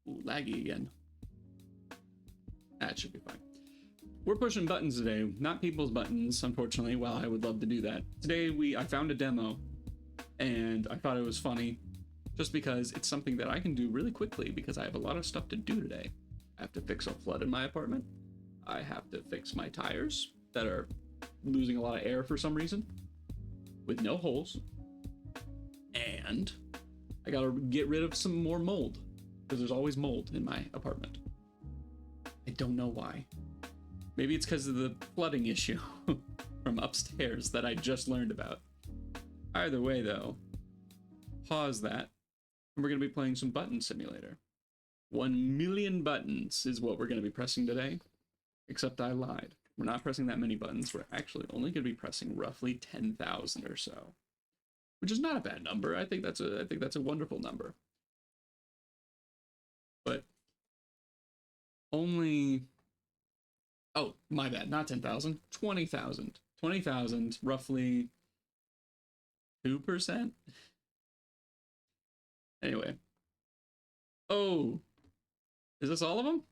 Ooh, laggy again. That should be fine. We're pushing buttons today, not people's buttons, unfortunately. Well, I would love to do that. Today I found a demo, and I thought it was funny, just because it's something that I can do really quickly because I have a lot of stuff to do today. I have to fix a flood in my apartment. I have to fix my tires that are losing a lot of air for some reason, with no holes. And I gotta get rid of some more mold, because there's always mold in my apartment. I don't know why. Maybe it's because of the flooding issue from upstairs that I just learned about. Either way though, pause that, and we're gonna be playing some Button Simulator. 1 million buttons is what we're gonna be pressing today, except I lied. We're not pressing that many buttons. We're actually only gonna be pressing roughly 10,000 or so, which is not a bad number. I think that's a wonderful number. But only, oh, my bad, not 10,000, 20,000. 20,000, roughly 2%. Anyway. Oh, is this all of them?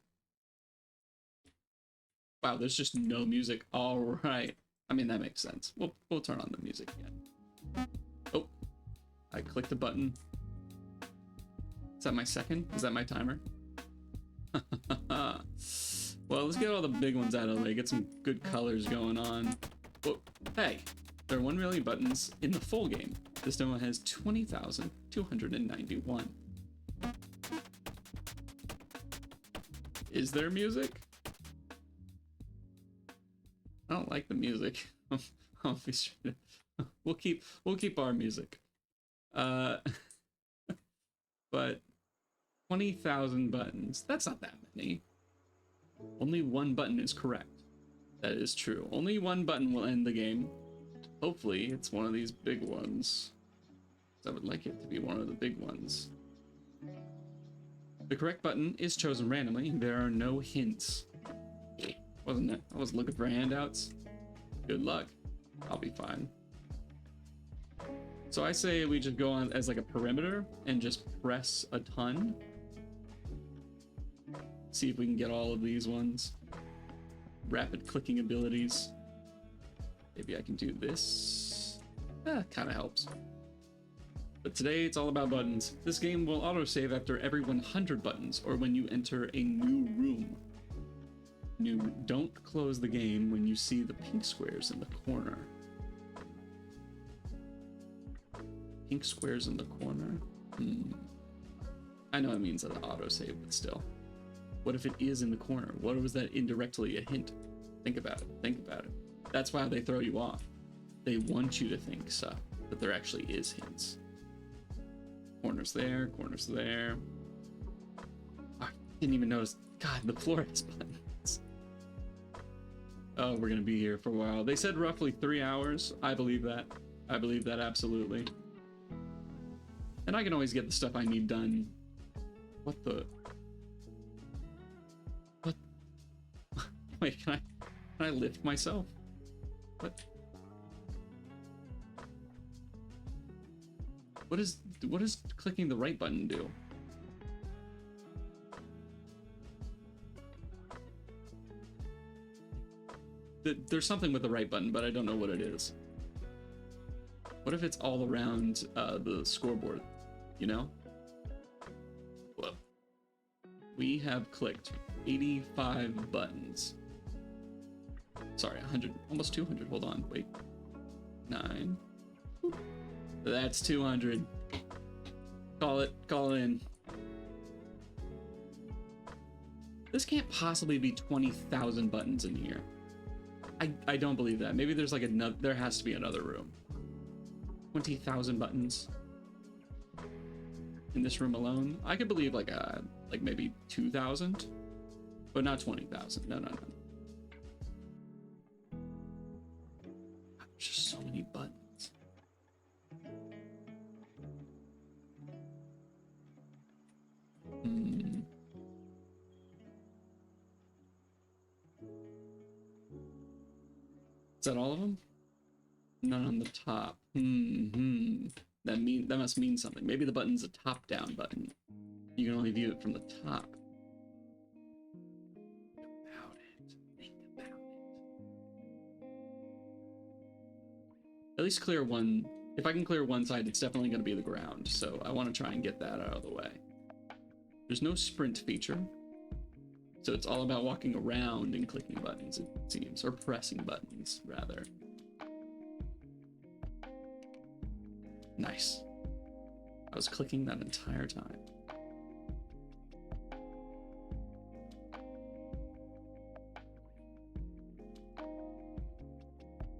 Wow, there's just no music. All right. I mean, that makes sense. We'll turn on the music again. Oh, I clicked the button. Is that my second? Is that my timer? Well, let's get all the big ones out of the way. Get some good colors going on. Whoa, hey, there are 1 million buttons in the full game. This demo has 20,291. Is there music? I don't like the music. I'll be straight. We'll keep our music. But 20,000 buttons. That's not that many. Only 1 button is correct. That is true. Only 1 button will end the game. Hopefully, it's one of these big ones. I would like it to be one of the big ones. The correct button is chosen randomly. There are no hints. Wasn't it? I was looking for handouts. Good luck. I'll be fine. So I say we just go on as like a perimeter and just press a ton. See if we can get all of these ones. Rapid clicking abilities. Maybe I can do this. Kind of helps. But today it's all about buttons. This game will autosave after every 100 buttons or when you enter a new room. Don't close the game when you see the pink squares in the corner. Pink squares in the corner? I know it means an autosave, but still. What if it is in the corner? What was that indirectly a hint? Think about it. Think about it. That's why they throw you off. They want you to think stuff, but there actually is hints. Corners there, corners there. I didn't even notice. God, the floor has buttons. Oh, we're gonna be here for a while. They said roughly 3 hours. I believe that. I believe that absolutely. And I can always get the stuff I need done. What the? What? Wait, can I lift myself? What? What does clicking the right button do? There's something with the right button, but I don't know what it is. What if it's all around the scoreboard, you know? Whoa. We have clicked 85 buttons. Sorry, 100, almost 200, hold on, wait. 9. That's 200. Call it in. This can't possibly be 20,000 buttons in here. I don't believe that. Maybe there's like another, there has to be another room. 20,000 buttons in this room alone. I could believe like maybe 2,000, but not 20,000. No. There's just so many buttons. Is that all of them? None on the top. That must mean something. Maybe the button's a top-down button. You can only view it from the top. Think about it. At least clear one. If I can clear one side, it's definitely going to be the ground. So I want to try and get that out of the way. There's no sprint feature. So it's all about walking around and clicking buttons, it seems. Or pressing buttons, rather. Nice. I was clicking that entire time.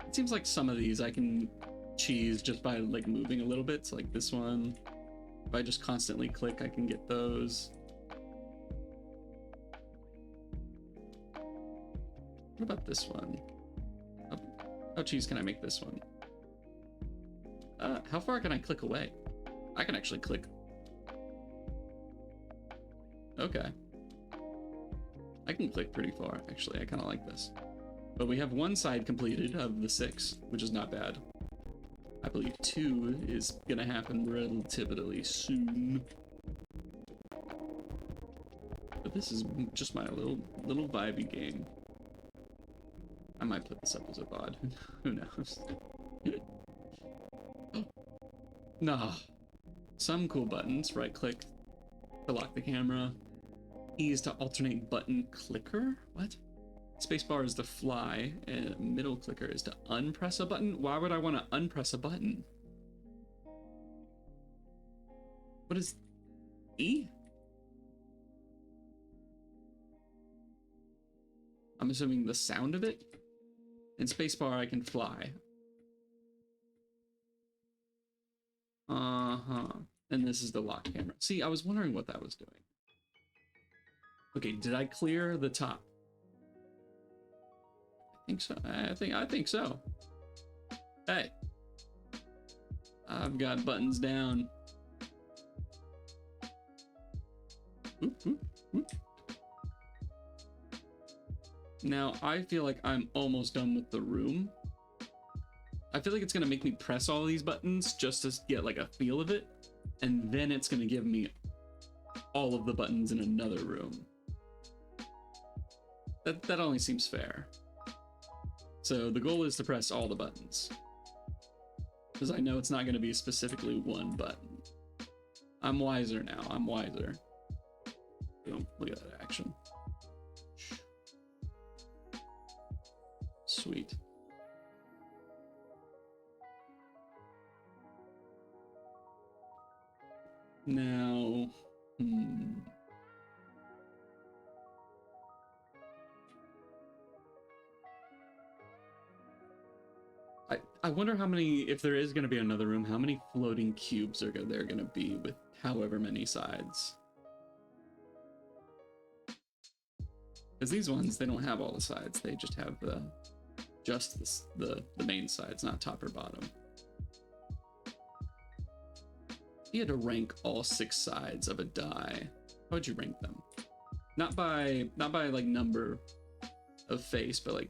It seems like some of these I can cheese just by like moving a little bit. So like this one, if I just constantly click, I can get those. What about this one? How cheese can I make this one? How far can I click away? I can actually click. Okay. I can click pretty far, actually. I kind of like this. But we have one side completed of the 6, which is not bad. I believe 2 is gonna happen relatively soon. But this is just my little vibey game. I might put this up as a VOD. Who knows? Nah. Some cool buttons. Right click to lock the camera. E is to alternate button clicker. What? Spacebar is to fly, and middle clicker is to unpress a button. Why would I want to unpress a button? What is E? I'm assuming the sound of it. And spacebar, I can fly. And this is the lock camera. See, I was wondering what that was doing. Okay, did I clear the top? I think so. I think so. Hey. I've got buttons down. Oop, oop, oop. Now, I feel like I'm almost done with the room. I feel like it's gonna make me press all these buttons just to get like a feel of it. And then it's gonna give me all of the buttons in another room. That only seems fair. So the goal is to press all the buttons. Because I know it's not gonna be specifically one button. I'm wiser now, I'm wiser. Boom, look at that action. Sweet. Now, I wonder how many, if there is going to be another room, how many floating cubes are there going to be with however many sides? Because these ones, they don't have all the sides. They just have the main sides, not top or bottom. If you had to rank all 6 sides of a die, how would you rank them? Not by like number of face, but like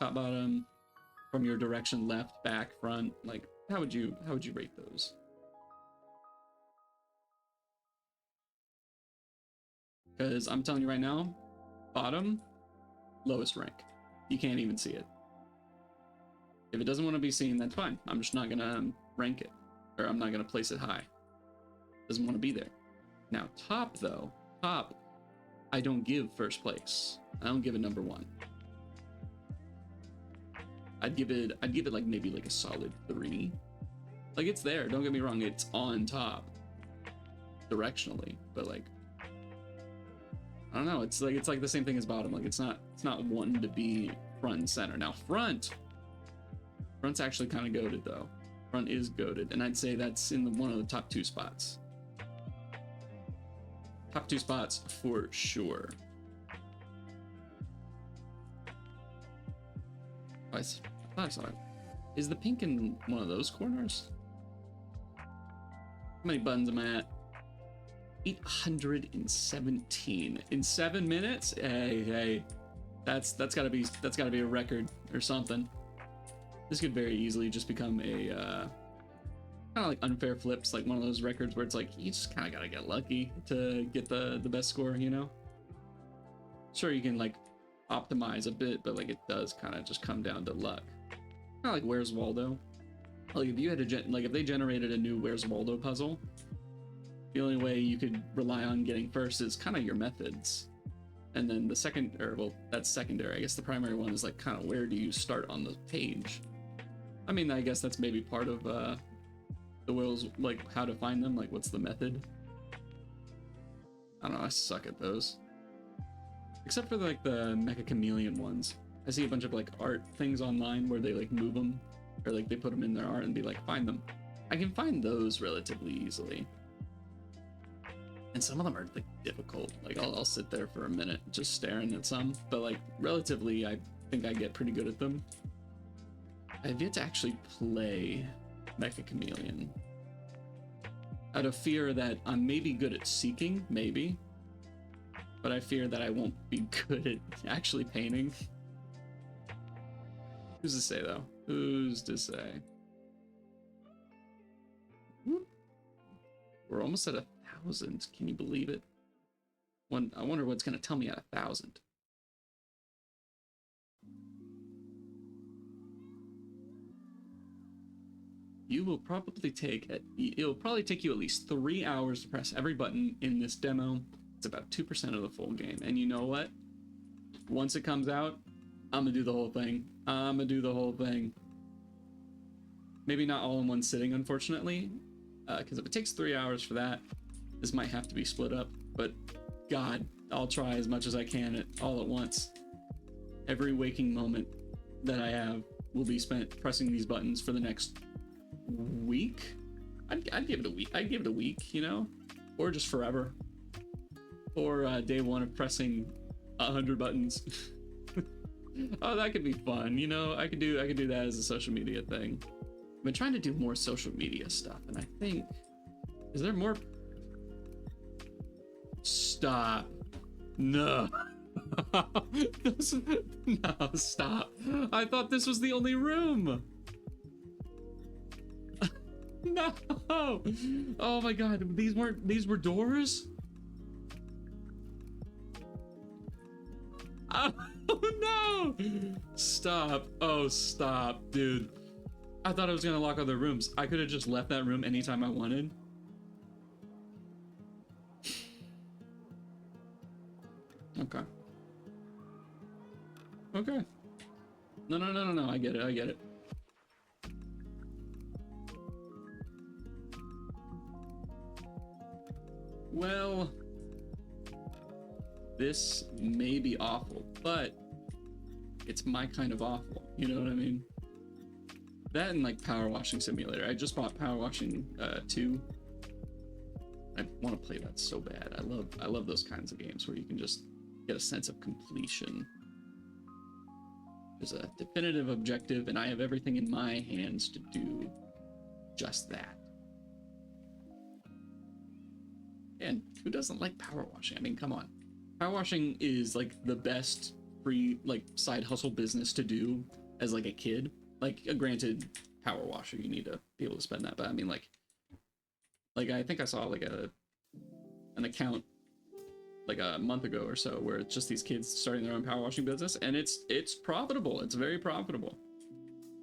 top, bottom, from your direction, left, back, front. Like how would you rate those? Because I'm telling you right now, bottom, lowest rank. You can't even see it. If it doesn't want to be seen, that's fine. I'm just not gonna rank it. Or I'm not gonna place it high. Doesn't want to be there. Now top though, top, I don't give first place. I don't give it number 1. I'd give it like maybe like a solid 3. Like it's there, don't get me wrong, it's on top directionally, but like I don't know, it's like the same thing as bottom. Like it's not wanting to be front and center. Now front's actually kind of goated though. Front is goated, and I'd say that's in one of the top 2 spots. Top 2 spots for sure. Oh, I thought I saw it. Is the pink in one of those corners? How many buttons am I at? 817 in 7 minutes. Hey, that's gotta be a record or something. This could very easily just become a Kind of like unfair flips, like one of those records where it's like you just kind of gotta get lucky to get the best score, you know? Sure, you can like optimize a bit, but like it does kind of just come down to luck. Kind of like Where's Waldo? Like if you had to like if they generated a new Where's Waldo puzzle, the only way you could rely on getting first is kind of your methods. And then the second, or well, that's secondary. I guess the primary one is like kind of where do you start on the page? I mean, I guess that's maybe part of the wills, like how to find them, like what's the method? I don't know, I suck at those. Except for like the Mecha Chameleon ones. I see a bunch of like art things online where they like move them, or like they put them in their art and be like, find them. I can find those relatively easily. And some of them are like difficult. Like I'll sit there for a minute just staring at some, but like relatively I think I get pretty good at them. I've yet to actually play Mecha Chameleon. Out of fear that I'm maybe good at seeking, maybe. But I fear that I won't be good at actually painting. Who's to say though? Who's to say? Whoop. We're almost at 1,000. Can you believe it? I wonder what's gonna tell me at 1,000. You will probably it'll probably take you at least 3 hours to press every button in this demo. It's about 2% of the full game. And you know what? Once it comes out, I'm gonna do the whole thing. I'm gonna do the whole thing. Maybe not all in one sitting, unfortunately. Because if it takes 3 hours for that, this might have to be split up. But God, I'll try as much as I can all at once. Every waking moment that I have will be spent pressing these buttons for the next week. I'd give it a week. I'd give it a week, you know, or just forever, or day one of pressing 100 buttons. Oh, that could be fun, you know. I could do that as a social media thing. I've been trying to do more social media stuff, and I think, is there more? Stop. No. No, stop. I thought this was the only room. No! Oh my God, these were doors? Oh no! Stop. Oh, stop, dude. I thought I was gonna lock other rooms. I could have just left that room anytime I wanted. Okay. Okay. No. I get it. Well, this may be awful, but it's my kind of awful. You know what I mean? That and like Power Washing Simulator. I just bought Power Washing 2. I want to play that so bad. I love those kinds of games where you can just get a sense of completion. There's a definitive objective, and I have everything in my hands to do just that. And who doesn't like power washing? I mean, come on. Power washing is like the best free like side hustle business to do as like a kid. Like, granted, power washer, you need to be able to spend that, but I mean, like I think I saw like an account like a month ago or so where it's just these kids starting their own power washing business, and it's profitable. It's very profitable.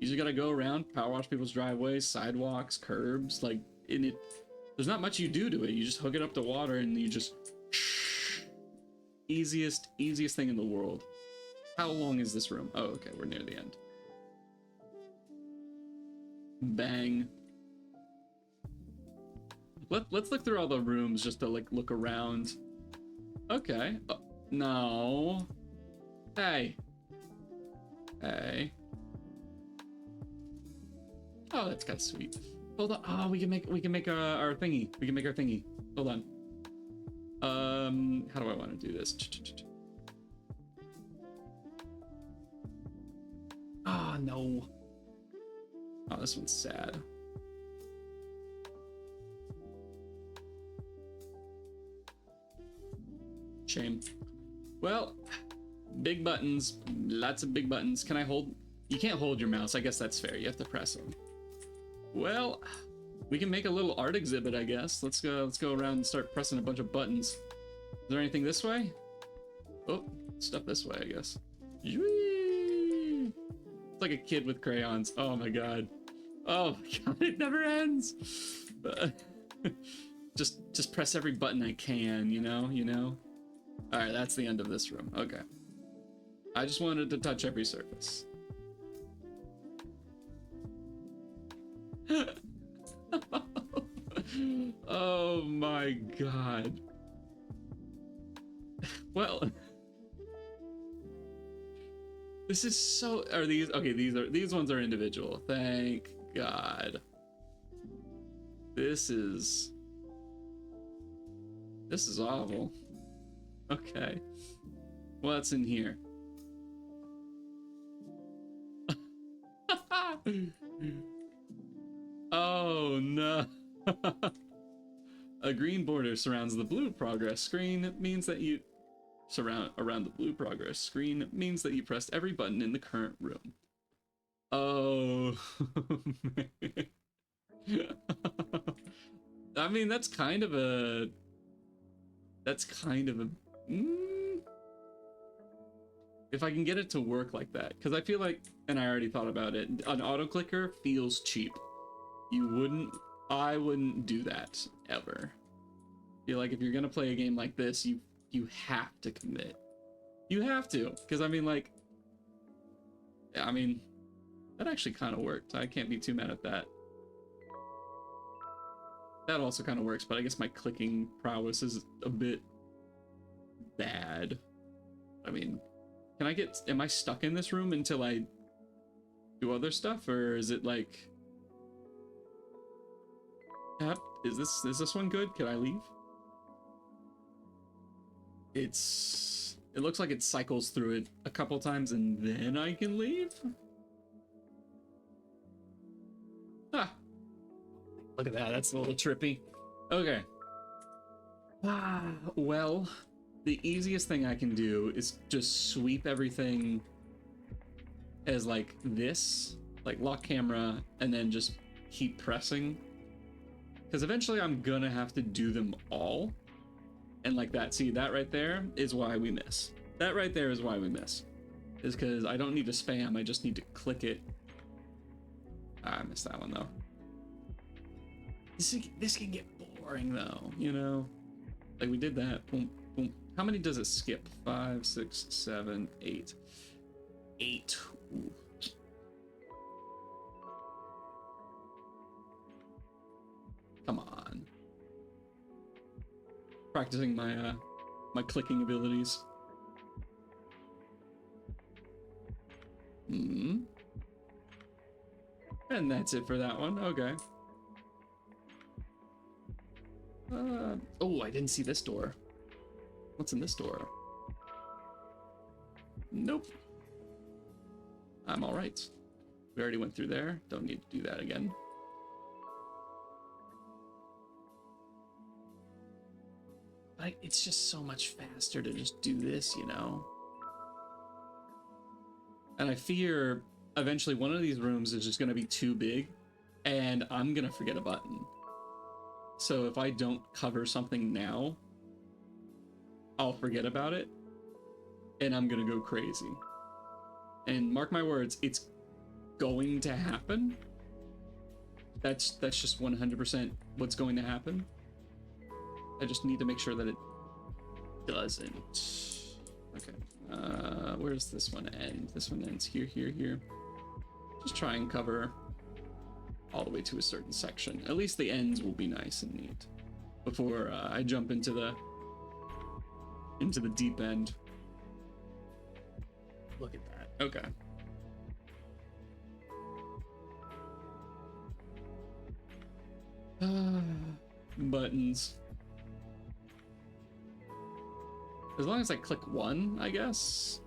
You just gotta go around, power wash people's driveways, sidewalks, curbs, like there's not much you do to it. You just hook it up to water and you just easiest thing in the world. How long is this room? Oh, okay, we're near the end. Bang. Let's look through all the rooms just to like look around. Okay. No. Hey. Oh, that's kind of sweet. Hold on. Oh, we can make our thingy. We can make our thingy. Hold on. How do I want to do this? Ah, oh, no. Oh, this one's sad. Shame. Well, big buttons. Lots of big buttons. Can I hold? You can't hold your mouse. I guess that's fair. You have to press them. Well, We can make a little art exhibit, I guess. Let's go around and start pressing a bunch of buttons. Is there anything this way? Oh, stuff this way, I guess. It's like a kid with crayons. Oh my god. Oh my god, it never ends. Just press every button I can, you know? All right, that's the end of this room. Okay. I just wanted to touch every surface. Oh my god. Well, this is so. Are these okay? These ones are individual. Thank God. This is awful. Okay. What's in here? Oh no. A green border surrounds the blue progress screen. It means that you around the blue progress screen means that you pressed every button in the current room. Oh. I mean, that's kind of a if I can get it to work like that, because I feel like, and I already thought about it, an auto clicker feels cheap. I wouldn't do that ever. I feel like if you're gonna play a game like this, you have to commit. You have to, because I mean, like, I mean, that actually kind of worked. I can't be too mad at that. That also kind of works, but I guess my clicking prowess is a bit bad. I mean, am I stuck in this room until I do other stuff, or is it like, is this one good? Can I leave? It looks like it cycles through it a couple times and then I can leave? Ah, look at that, that's a little trippy. Okay. Well, the easiest thing I can do is just sweep everything as like this, like lock camera, and then just keep pressing. Because eventually I'm gonna have to do them all. And like that, see, that right there is why we miss. That right there is why we miss. Is because I don't need to spam, I just need to click it. I missed that one though. This can get boring though, you know? Like we did that, boom, boom. How many does it skip? 5, 6, 7, 8. 8. Ooh. Come on. Practicing my my clicking abilities. And that's it for that one. Okay. Oh, I didn't see this door. What's in this door? Nope. I'm all right. We already went through there. Don't need to do that again. But it's just so much faster to just do this, you know? And I fear eventually one of these rooms is just gonna be too big and I'm gonna forget a button. So if I don't cover something now, I'll forget about it and I'm gonna go crazy. And mark my words, it's going to happen. That's just 100% what's going to happen. I just need to make sure that it doesn't. Okay. Where does this one end? This one ends here, here, here. Just try and cover all the way to a certain section. At least the ends will be nice and neat before I jump into the deep end. Look at that. Okay. Buttons. As long as I click one, I guess.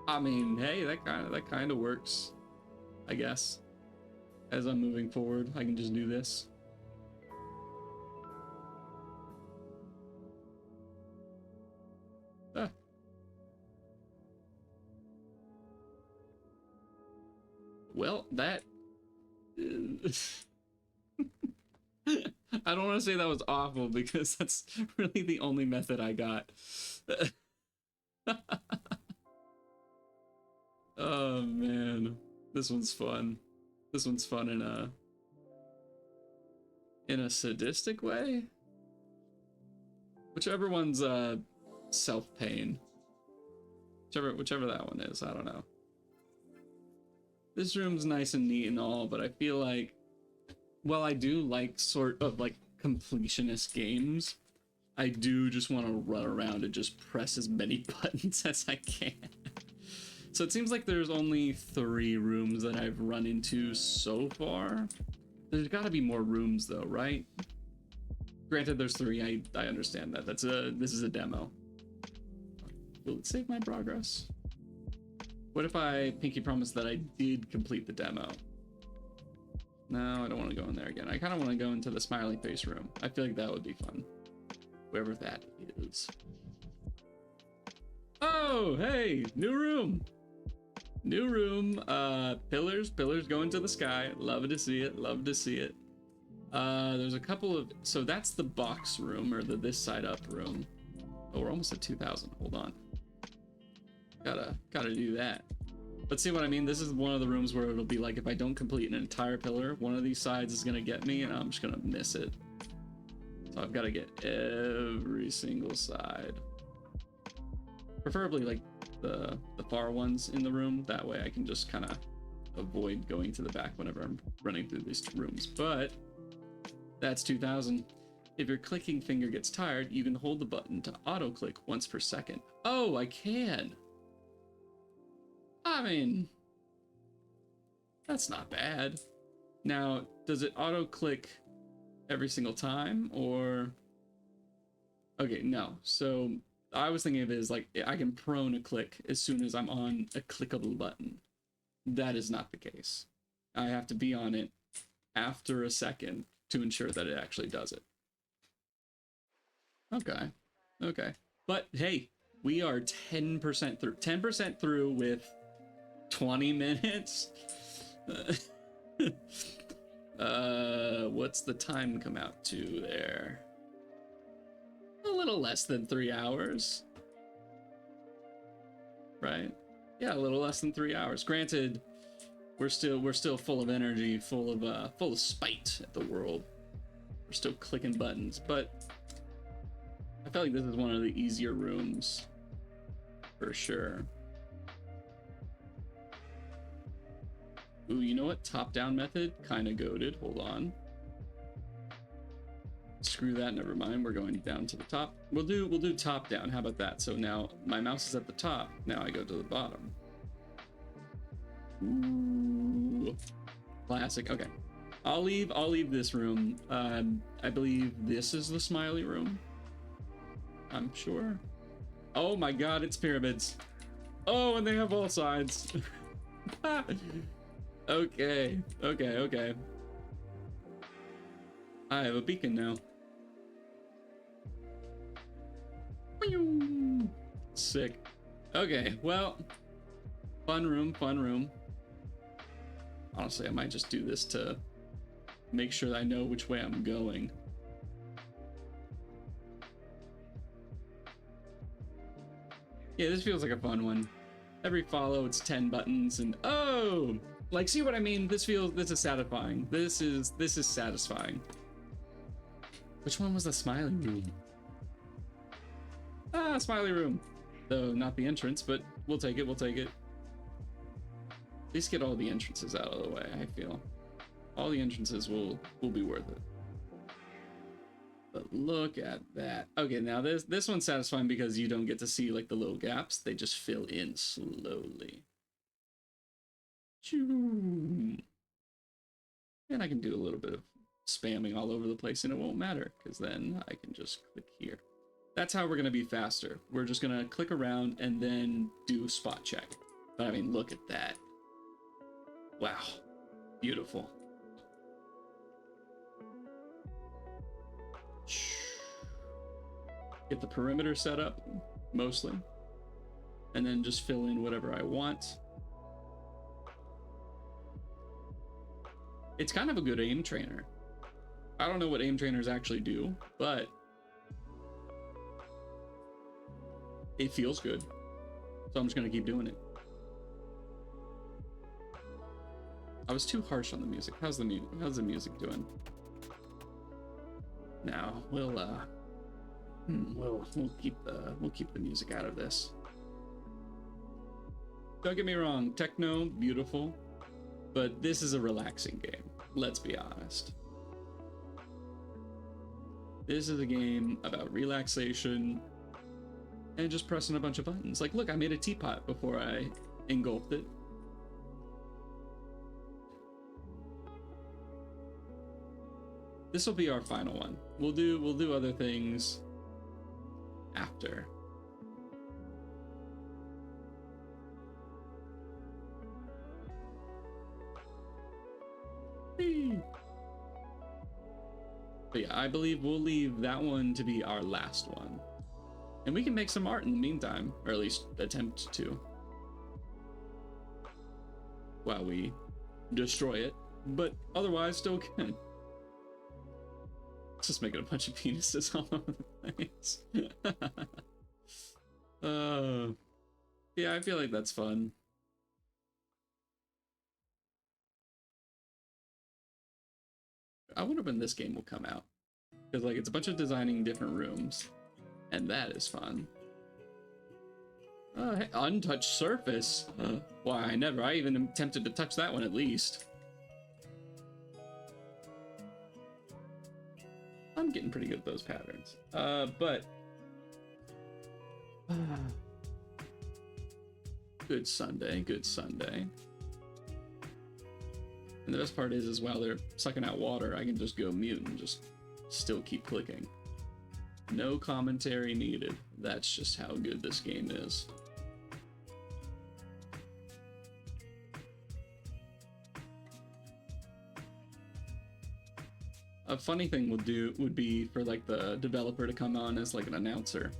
I mean, hey, that kind of works, I guess. As I'm moving forward, I can just do this. Well, that is... I don't want to say that was awful because that's really the only method I got. Oh man, this one's fun. This one's fun in a sadistic way. Whichever one's self-pain. Whichever that one is, I don't know. This room's nice and neat and all, but I feel like, well, I do like sort of like completionist games. I do just want to run around and just press as many buttons as I can. So it seems like there's only 3 rooms that I've run into so far. There's got to be more rooms though, right? Granted, there's 3. I understand that. This is a demo. Will it save my progress? What if I pinky promise that I did complete the demo? No, I don't want to go in there again. I kind of want to go into the smiley face room. I feel like that would be fun. Whoever that is. Oh, hey, new room. New room. Pillars going to the sky. Love to see it. Love to see it. There's a couple of, so that's the box room, or the this side up room. Oh, we're almost at 2,000. Hold on. Gotta do that. But see what I mean? This is one of the rooms where it'll be like, if I don't complete an entire pillar, one of these sides is gonna get me and I'm just gonna miss it. So I've got to get every single side. Preferably like the far ones in the room. That way I can just kind of avoid going to the back whenever I'm running through these rooms. But that's 2,000. If your clicking finger gets tired, you can hold the button to auto click once per second. Oh, I can. I mean, that's not bad. Now, does it auto click every single time, or? Okay, no. So I was thinking of it as like, I can prone a click as soon as I'm on a clickable button. That is not the case. I have to be on it after a second to ensure that it actually does it. Okay. Okay. But hey, we are 10% through. 10% through with 20 minutes. What's the time come out to there? A little less than 3 hours. Right? Yeah, a little less than 3 hours. Granted, we're still full of energy, full of spite at the world. We're still clicking buttons, but I feel like this is one of the easier rooms for sure. Ooh, you know what? Top-down method, kind of goated. Hold on. Screw that. Never mind. We're going down to the top. We'll do top-down. How about that? So now my mouse is at the top. Now I go to the bottom. Ooh, classic. Okay, I'll leave this room. I believe this is the smiley room. I'm sure. Oh my God, it's pyramids. Oh, and they have all sides. Okay. I have a beacon now. Sick. Okay, well, fun room. Honestly, I might just do this to make sure that I know which way I'm going. Yeah, this feels like a fun one. Every follow, it's 10 buttons, and oh, like, see what I mean? This is satisfying. This is satisfying. Which one was the smiley room? Ah, smiley room. Though not the entrance, but we'll take it. At least get all the entrances out of the way. I feel all the entrances will be worth it. But look at that. Okay, now this one's satisfying because you don't get to see like the little gaps. They just fill in slowly. And I can do a little bit of spamming all over the place and it won't matter because then I can just click here. That's how we're going to be faster. We're just going to click around and then do spot check. But I mean, look at that. Wow. Beautiful. Get the perimeter set up, mostly. And then just fill in whatever I want. It's kind of a good aim trainer. I don't know what aim trainers actually do, but it feels good. So I'm just gonna keep doing it. I was too harsh on the music. How's the music doing? Now we'll keep the music out of this. Don't get me wrong, techno, beautiful, but this is a relaxing game. Let's be honest. This is a game about relaxation and just pressing a bunch of buttons. Like, look, I made a teapot before I engulfed it. This will be our final one. We'll do other things after. But yeah, I believe we'll leave that one to be our last one. And we can make some art in the meantime, or at least attempt to, while we destroy it, but otherwise still can. Just making a bunch of penises all over the place. Yeah, I feel like that's fun. I wonder when this game will come out, because like it's a bunch of designing different rooms, and that is fun. Hey, untouched surface. Why, I even attempted to touch that one at least. I'm getting pretty good at those patterns. But good Sunday, good Sunday. And the best part is while they're sucking out water, I can just go mute and just still keep clicking. No commentary needed. That's just how good this game is. A funny thing would be for like the developer to come on as like an announcer,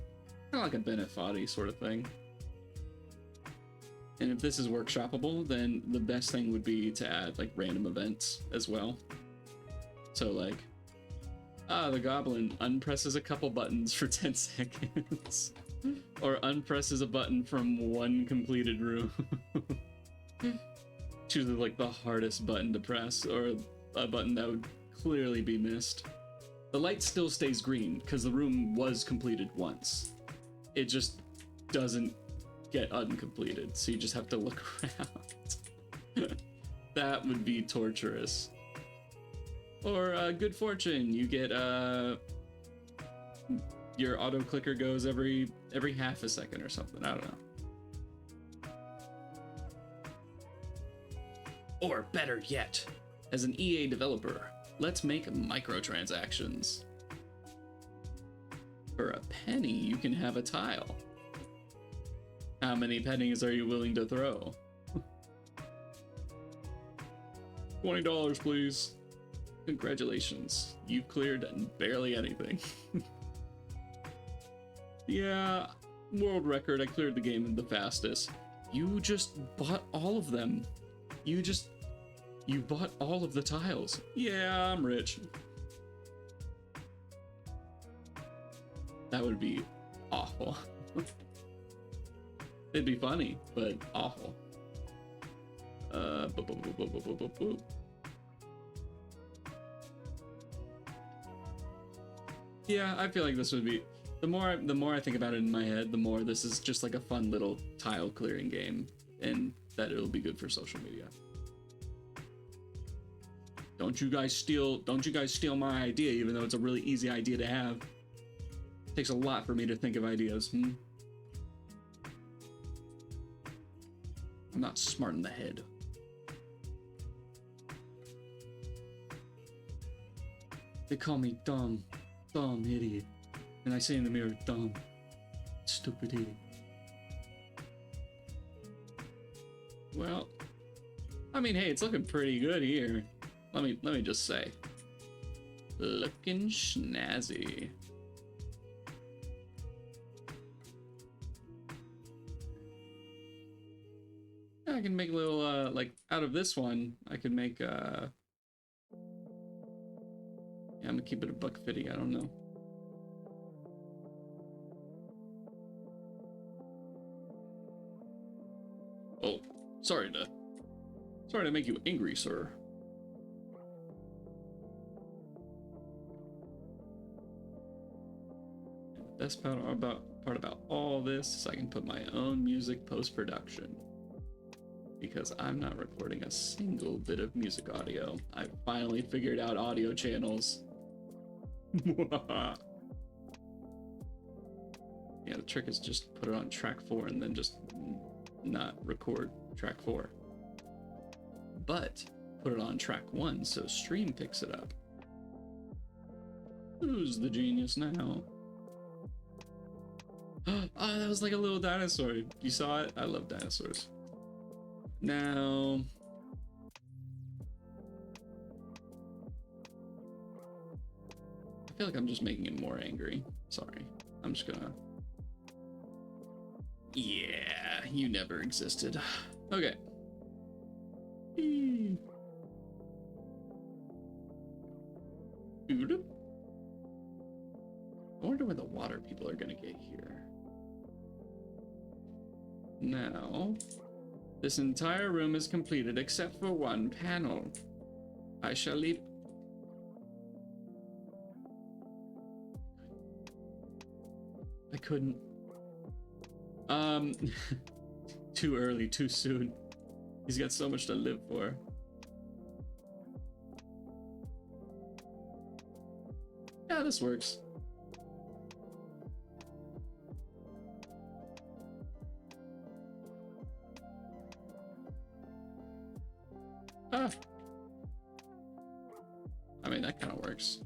kind of like a Bennett Foddy sort of thing. And if this is workshopable, then the best thing would be to add like random events as well. So like, the goblin unpresses a couple buttons for 10 seconds, or unpresses a button from one completed room. Chooses like the hardest button to press, or a button that would clearly be missed. The light still stays green because the room was completed once. It just doesn't get uncompleted, so you just have to look around. That would be torturous. Or good fortune, you get your auto clicker goes every half a second or something. I don't know. Or better yet, as an EA developer, let's make microtransactions. For a penny, you can have a tile. How many pennies are you willing to throw? $20, please. Congratulations, you cleared barely anything. Yeah, world record, I cleared the game the fastest. You just bought all of them. You bought all of the tiles. Yeah, I'm rich. That would be awful. It'd be funny, but awful. Yeah, I feel like this would be, the more I think about it in my head, the more this is just like a fun little tile clearing game, and that it'll be good for social media. Don't you guys steal my idea, even though it's a really easy idea to have. It takes a lot for me to think of ideas. I'm not smart in the head. They call me dumb idiot. And I say in the mirror, dumb, stupid idiot. Well, I mean, hey, it's looking pretty good here. Let me just say. Looking snazzy. I can make a little, like, out of this one, I can make, Yeah, I'm gonna keep it a $1.50. I don't know. Oh, sorry to make you angry, sir. And the best part about all this is I can put my own music post-production. Because I'm not recording a single bit of music audio. I finally figured out audio channels. Yeah, the trick is just put it on track 4 and then just not record track 4. But put it on track 1 so stream picks it up. Who's the genius now? Oh, that was like a little dinosaur. You saw it? I love dinosaurs. Now, I feel like I'm just making him more angry. Sorry. I'm just gonna... Yeah, you never existed. Okay. I wonder when the water people are gonna get here. Now... This entire room is completed except for one panel. I shall leave. I couldn't. Too early, too soon. He's got so much to live for. Yeah, this works. I mean, that kind of works.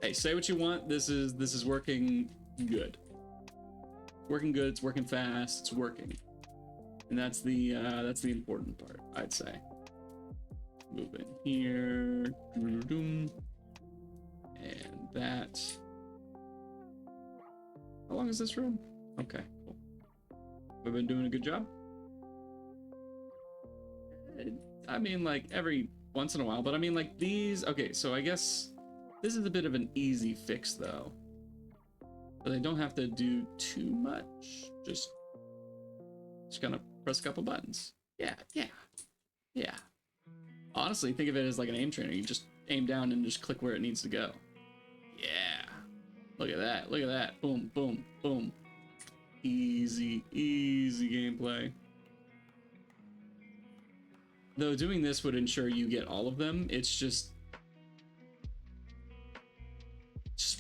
Hey, say what you want. This is working good. Working good. It's working fast. It's working, and that's the important part, I'd say. Move in here, and that. How long is this room? Okay, cool. Have I been doing a good job? I mean, like every once in a while, but I mean, like these. Okay, so I guess this is a bit of an easy fix, though. But I don't have to do too much. Just gonna press a couple buttons. Yeah. Honestly, think of it as like an aim trainer. You just aim down and just click where it needs to go. Yeah. Look at that. Look at that. Boom, boom, boom. Easy gameplay. Though doing this would ensure you get all of them, it's just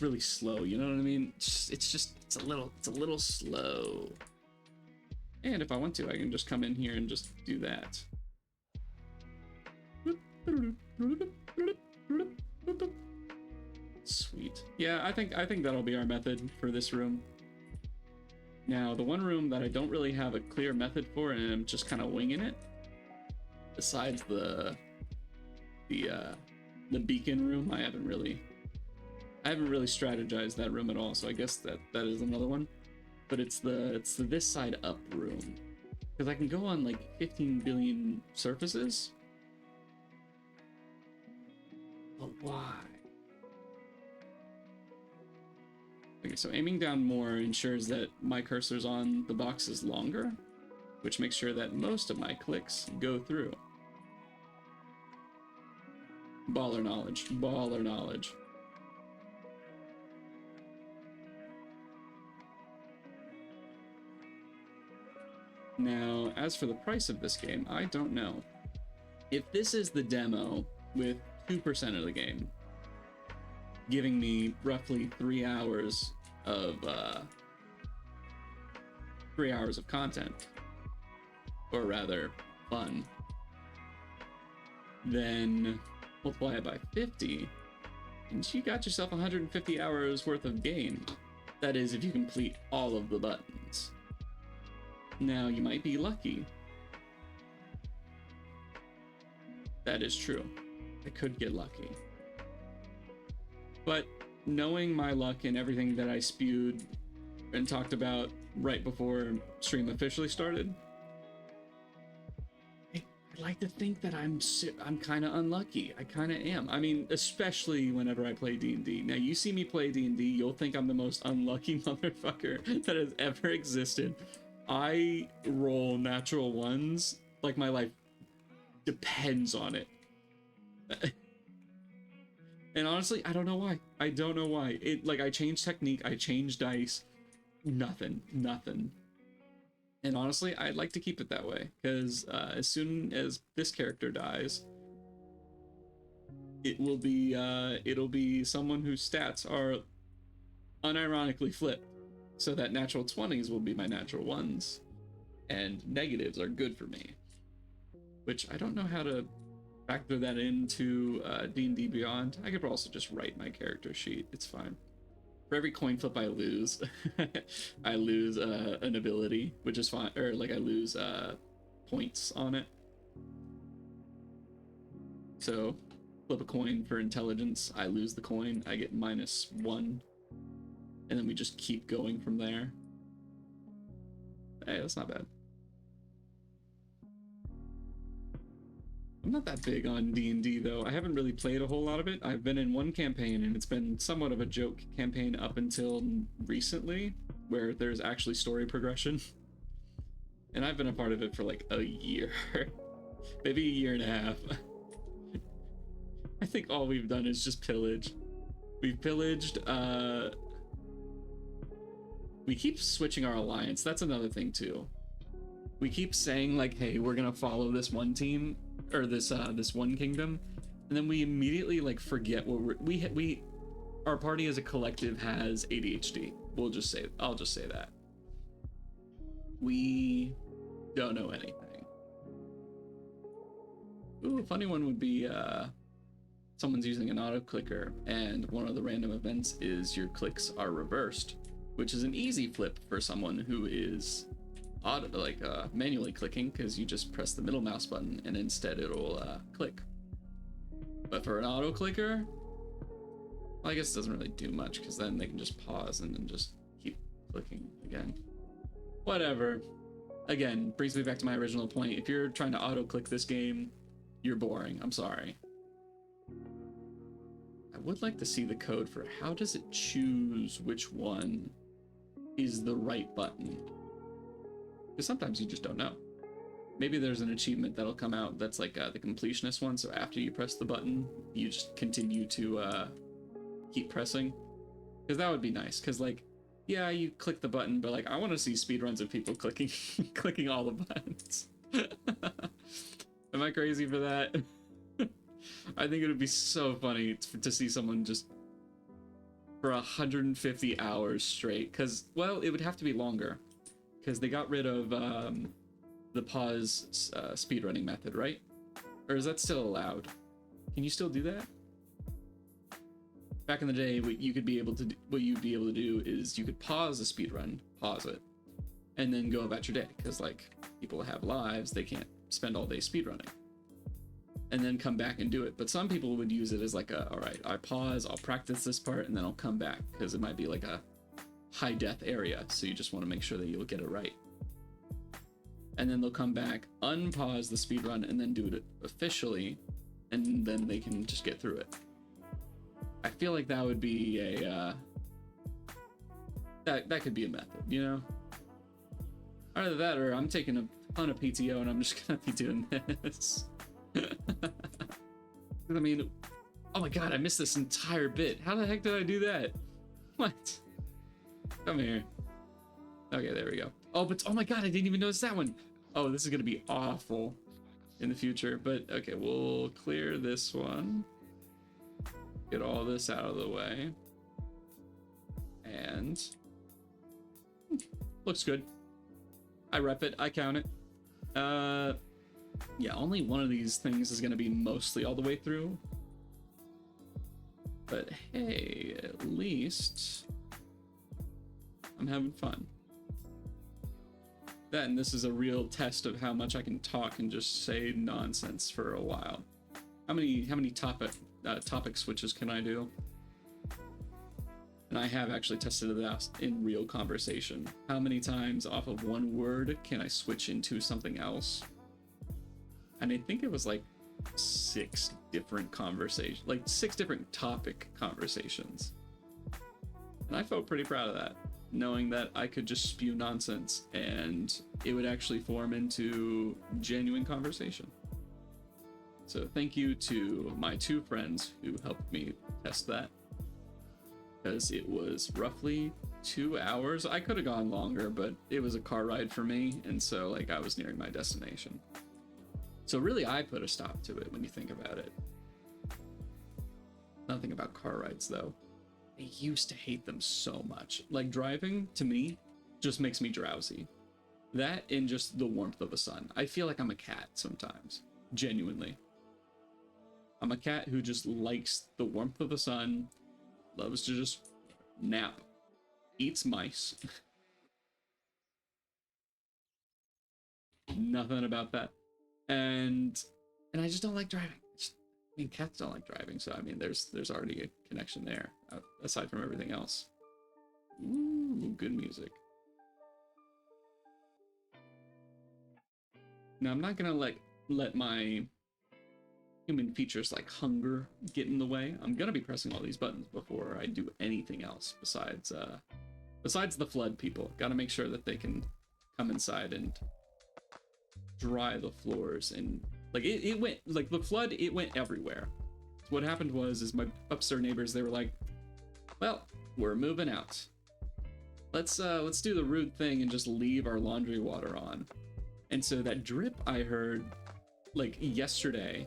really slow, you know what I mean? It's a little slow. And if I want to, I can just come in here and just do that. Sweet. Yeah, I think that'll be our method for this room. Now, the one room that I don't really have a clear method for, and I'm just kind of winging it, besides the beacon room, I haven't really strategized that room at all. So I guess that is another one. But it's the this side up room, because I can go on like 15 billion surfaces. But why? Okay, so aiming down more ensures that my cursor's on the boxes longer, which makes sure that most of my clicks go through. Baller knowledge, baller knowledge. Now, as for the price of this game, I don't know. If this is the demo with 2% of the game, giving me roughly 3 hours of 3 hours of content, or rather fun, then multiply it by 50 and you got yourself 150 hours worth of game. That is, if you complete all of the buttons. Now, you might be lucky. That is true. I could get lucky. But knowing my luck and everything that I spewed and talked about right before stream officially started, I I'd like to think that I'm kind of unlucky. I kind of am. I mean, especially whenever I play D&D. Now, you see me play D&D, you'll think I'm the most unlucky motherfucker that has ever existed. I roll natural ones like my life depends on it. And honestly, I don't know why. I don't know why. I changed technique, I changed dice, nothing. And honestly, I'd like to keep it that way, because as soon as this character dies, it'll be someone whose stats are unironically flipped, so that natural 20s will be my natural ones, and negatives are good for me. Which I don't know how to factor that into D&D Beyond. I could also just write my character sheet. It's fine. For every coin flip I lose, I lose an ability, which is fine, or like I lose points on it. So, flip a coin for intelligence, I lose the coin, I get -1, and then we just keep going from there. Hey, that's not bad. I'm not that big on D&D though. I haven't really played a whole lot of it. I've been in one campaign and it's been somewhat of a joke campaign up until recently, where there's actually story progression. And I've been a part of it for like a year, maybe a year and a half. I think all we've done is just pillage. We've pillaged, we keep switching our alliance. That's another thing too. We keep saying like, hey, we're gonna follow this one team, or this one kingdom, and then we immediately like forget what we our party as a collective has ADHD. I'll just say that we don't know anything. Ooh, a funny one would be someone's using an auto clicker, and one of the random events is your clicks are reversed, which is an easy flip for someone who is manually clicking, because you just press the middle mouse button and instead it'll click. But for an auto clicker, well, I guess it doesn't really do much, because then they can just pause and then just keep clicking again. Whatever. Again, brings me back to my original point. If you're trying to auto click this game, you're boring. I'm sorry. I would like to see the code for how does it choose which one is the right button. Because sometimes you just don't know. Maybe there's an achievement that'll come out that's like the completionist one, so after you press the button, you just continue to keep pressing. Because that would be nice, because like, yeah, you click the button, but like, I want to see speedruns of people clicking clicking all the buttons. Am I crazy for that? I think it would be so funny to see someone just for 150 hours straight, because, well, it would have to be longer. Because they got rid of the pause speedrunning method, right? Or is that still allowed? Can you still do that? Back in the day, what you'd be able to do is you could pause a speedrun, pause it, and then go about your day. Because like people have lives, they can't spend all day speedrunning, and then come back and do it. But some people would use it as like all right, I pause, I'll practice this part, and then I'll come back, because it might be like a high death area, so you just want to make sure that you'll get it right. And then they'll come back, unpause the speedrun, and then do it officially, and then they can just get through it. I feel like that would be a that could be a method, you know? Either that, or I'm taking a ton of PTO and I'm just gonna be doing this. I mean, oh my god, I missed this entire bit. How the heck did I do that? What? Come here. Okay, there we go. Oh, but oh my god, I didn't even notice that one. Oh, this is gonna be awful in the future, but okay, we'll clear this one. Get all this out of the way. And looks good. I rep it, I count it. Yeah, only one of these things is gonna be mostly all the way through. But hey, at least I'm having fun. Then this is a real test of how much I can talk and just say nonsense for a while. How many topic switches can I do? And I have actually tested it out in real conversation. How many times off of one word can I switch into something else? and I think it was like 6 different conversations, like 6 different topic conversations. And I felt pretty proud of that, knowing that I could just spew nonsense and it would actually form into genuine conversation. So thank you to my 2 friends who helped me test that, because it was roughly 2 hours. I could have gone longer, but it was a car ride for me, and so like I was nearing my destination. So really I put a stop to it when you think about it. Nothing about car rides though. I used to hate them so much. Like driving to me just makes me drowsy. That and just the warmth of the sun. I feel like I'm a cat sometimes, genuinely. I'm a cat who just likes the warmth of the sun, loves to just nap, eats mice. Nothing about that. And I just don't like driving. I mean, cats don't like driving, so I mean, there's already a connection there, aside from everything else. Ooh, good music. Now, I'm not gonna let my human features like hunger get in the way. I'm gonna be pressing all these buttons before I do anything else besides the flood people. Gotta make sure that they can come inside and dry the floors, and like it went, like the flood, it went everywhere. So what happened was my upstairs neighbors, they were like, well, we're moving out. Let's do the rude thing and just leave our laundry water on. And so that drip I heard like yesterday,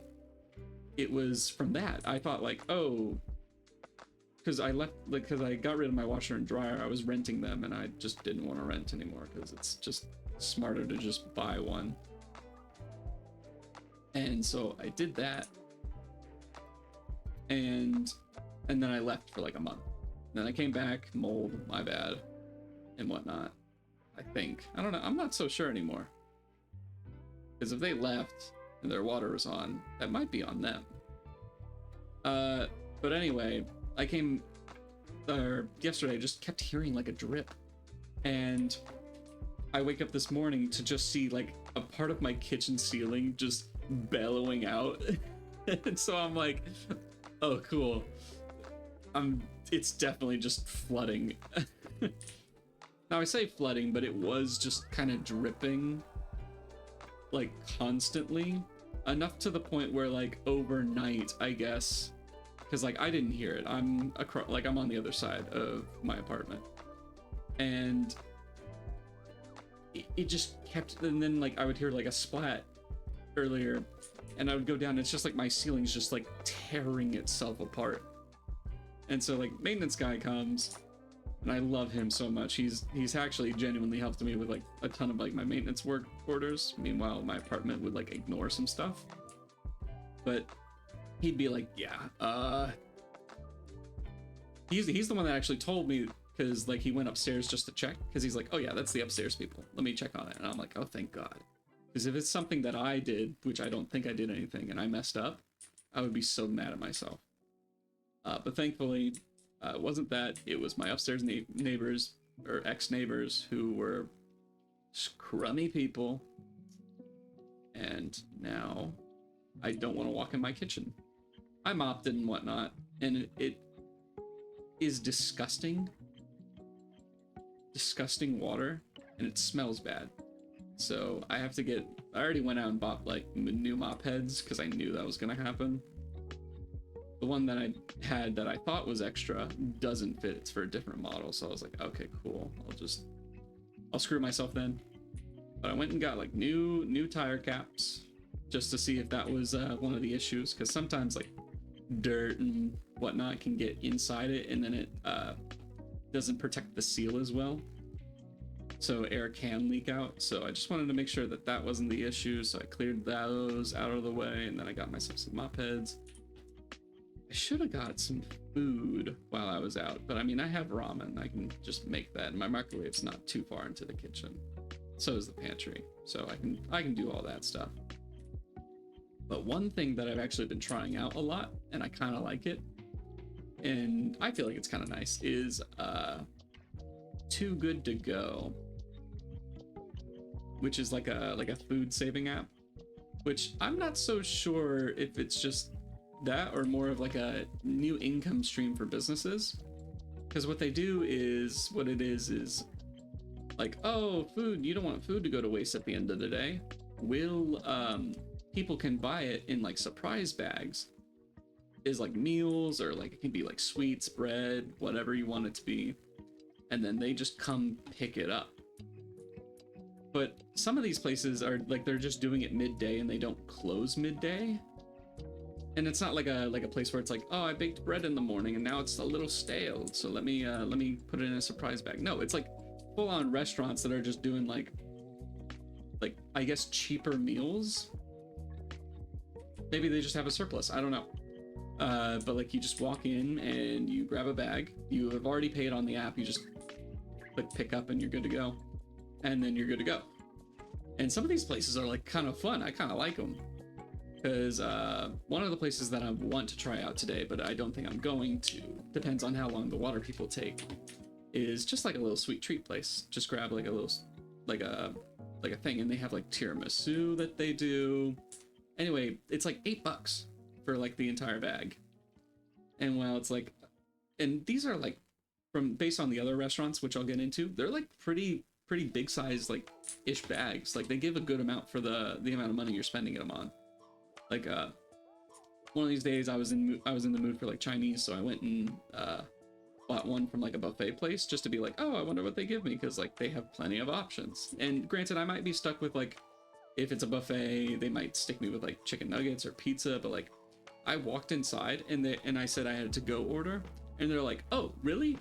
it was from that. I thought like, oh, because I left, like, because I got rid of my washer and dryer, I was renting them, and I just didn't want to rent anymore because it's just smarter to just buy one. And so I did that, and then I left for like a month. Then I came back, mold, my bad, and whatnot. I think, I don't know, I'm not so sure anymore. Because if they left and their water was on, that might be on them. But anyway, I came, yesterday I just kept hearing like a drip, and I wake up this morning to just see like a part of my kitchen ceiling just bellowing out. And so I'm like, oh cool, it's definitely just flooding. Now I say flooding, but it was just kind of dripping like constantly, enough to the point where like overnight, I guess, because like I didn't hear it, I'm on the other side of my apartment, and it just kept, and then like I would hear like a splat earlier, and I would go down, and it's just like my ceiling's just like tearing itself apart. And so like maintenance guy comes, and I love him so much. He's actually genuinely helped me with like a ton of like my maintenance work orders. Meanwhile, my apartment would like ignore some stuff, but he'd be like, yeah, he's the one that actually told me, because like he went upstairs just to check, because he's like, oh yeah, that's the upstairs people, let me check on it. And I'm like, oh thank God, because if it's something that I did, which I don't think I did anything, and I messed up, I would be so mad at myself. But thankfully, it wasn't that. It was my upstairs neighbors, or ex-neighbors, who were crummy people, and now I don't want to walk in my kitchen. I mopped it and whatnot, and it is disgusting water, and it smells bad. So I have to get, I already went out and bought like new mop heads because I knew that was gonna happen. The one that I had that I thought was extra doesn't fit, it's for a different model, so I was like, okay, cool, I'll screw myself then. But I went and got like new tire caps just to see if that was one of the issues, because sometimes like dirt and whatnot can get inside it, and then it doesn't protect the seal as well, so air can leak out. So I just wanted to make sure that that wasn't the issue, so I cleared those out of the way, and then I got myself some mop heads. I should have got some food while I was out, but I mean, I have ramen, I can just make that, and my microwave's not too far into the kitchen, so is the pantry, so I can do all that stuff. But one thing that I've actually been trying out a lot, and I kind of like it, and I feel like it's kind of nice, is Too Good To Go, which is like a food saving app. which I'm not so sure if it's just that or more of like a new income stream for businesses. Because what they do is, what it is like, oh, food, you don't want food to go to waste at the end of the day. People can buy it in like surprise bags. Is like meals, or like it can be like sweets, bread, whatever you want it to be. And then they just come pick it up. But some of these places are like, they're just doing it midday and they don't close midday. And it's not like a place where it's like, oh, I baked bread in the morning and now it's a little stale, so let me put it in a surprise bag. No, it's like full-on restaurants that are just doing like I guess cheaper meals. Maybe they just have a surplus, I don't know. But like, you just walk in and you grab a bag. You have already paid on the app. You just click pick up and you're good to go. And then you're good to go. And some of these places are like kind of fun. I kind of like them. Because one of the places that I want to try out today, but I don't think I'm going to, depends on how long the water people take, is just like a little sweet treat place. Just grab like a little, like a thing, and they have like tiramisu that they do. Anyway, it's like $8 for like the entire bag. And while it's like, and these are like based on the other restaurants, which I'll get into, they're like pretty big size, like ish bags. Like they give a good amount for the amount of money you're spending them on. Like one of these days I was in the mood for like Chinese, so I went and bought one from like a buffet place just to be like, oh, I wonder what they give me, because like they have plenty of options. And granted, I might be stuck with like, if it's a buffet, they might stick me with like chicken nuggets or pizza, but like I walked inside and I said I had a to-go order, and they're like, oh, really?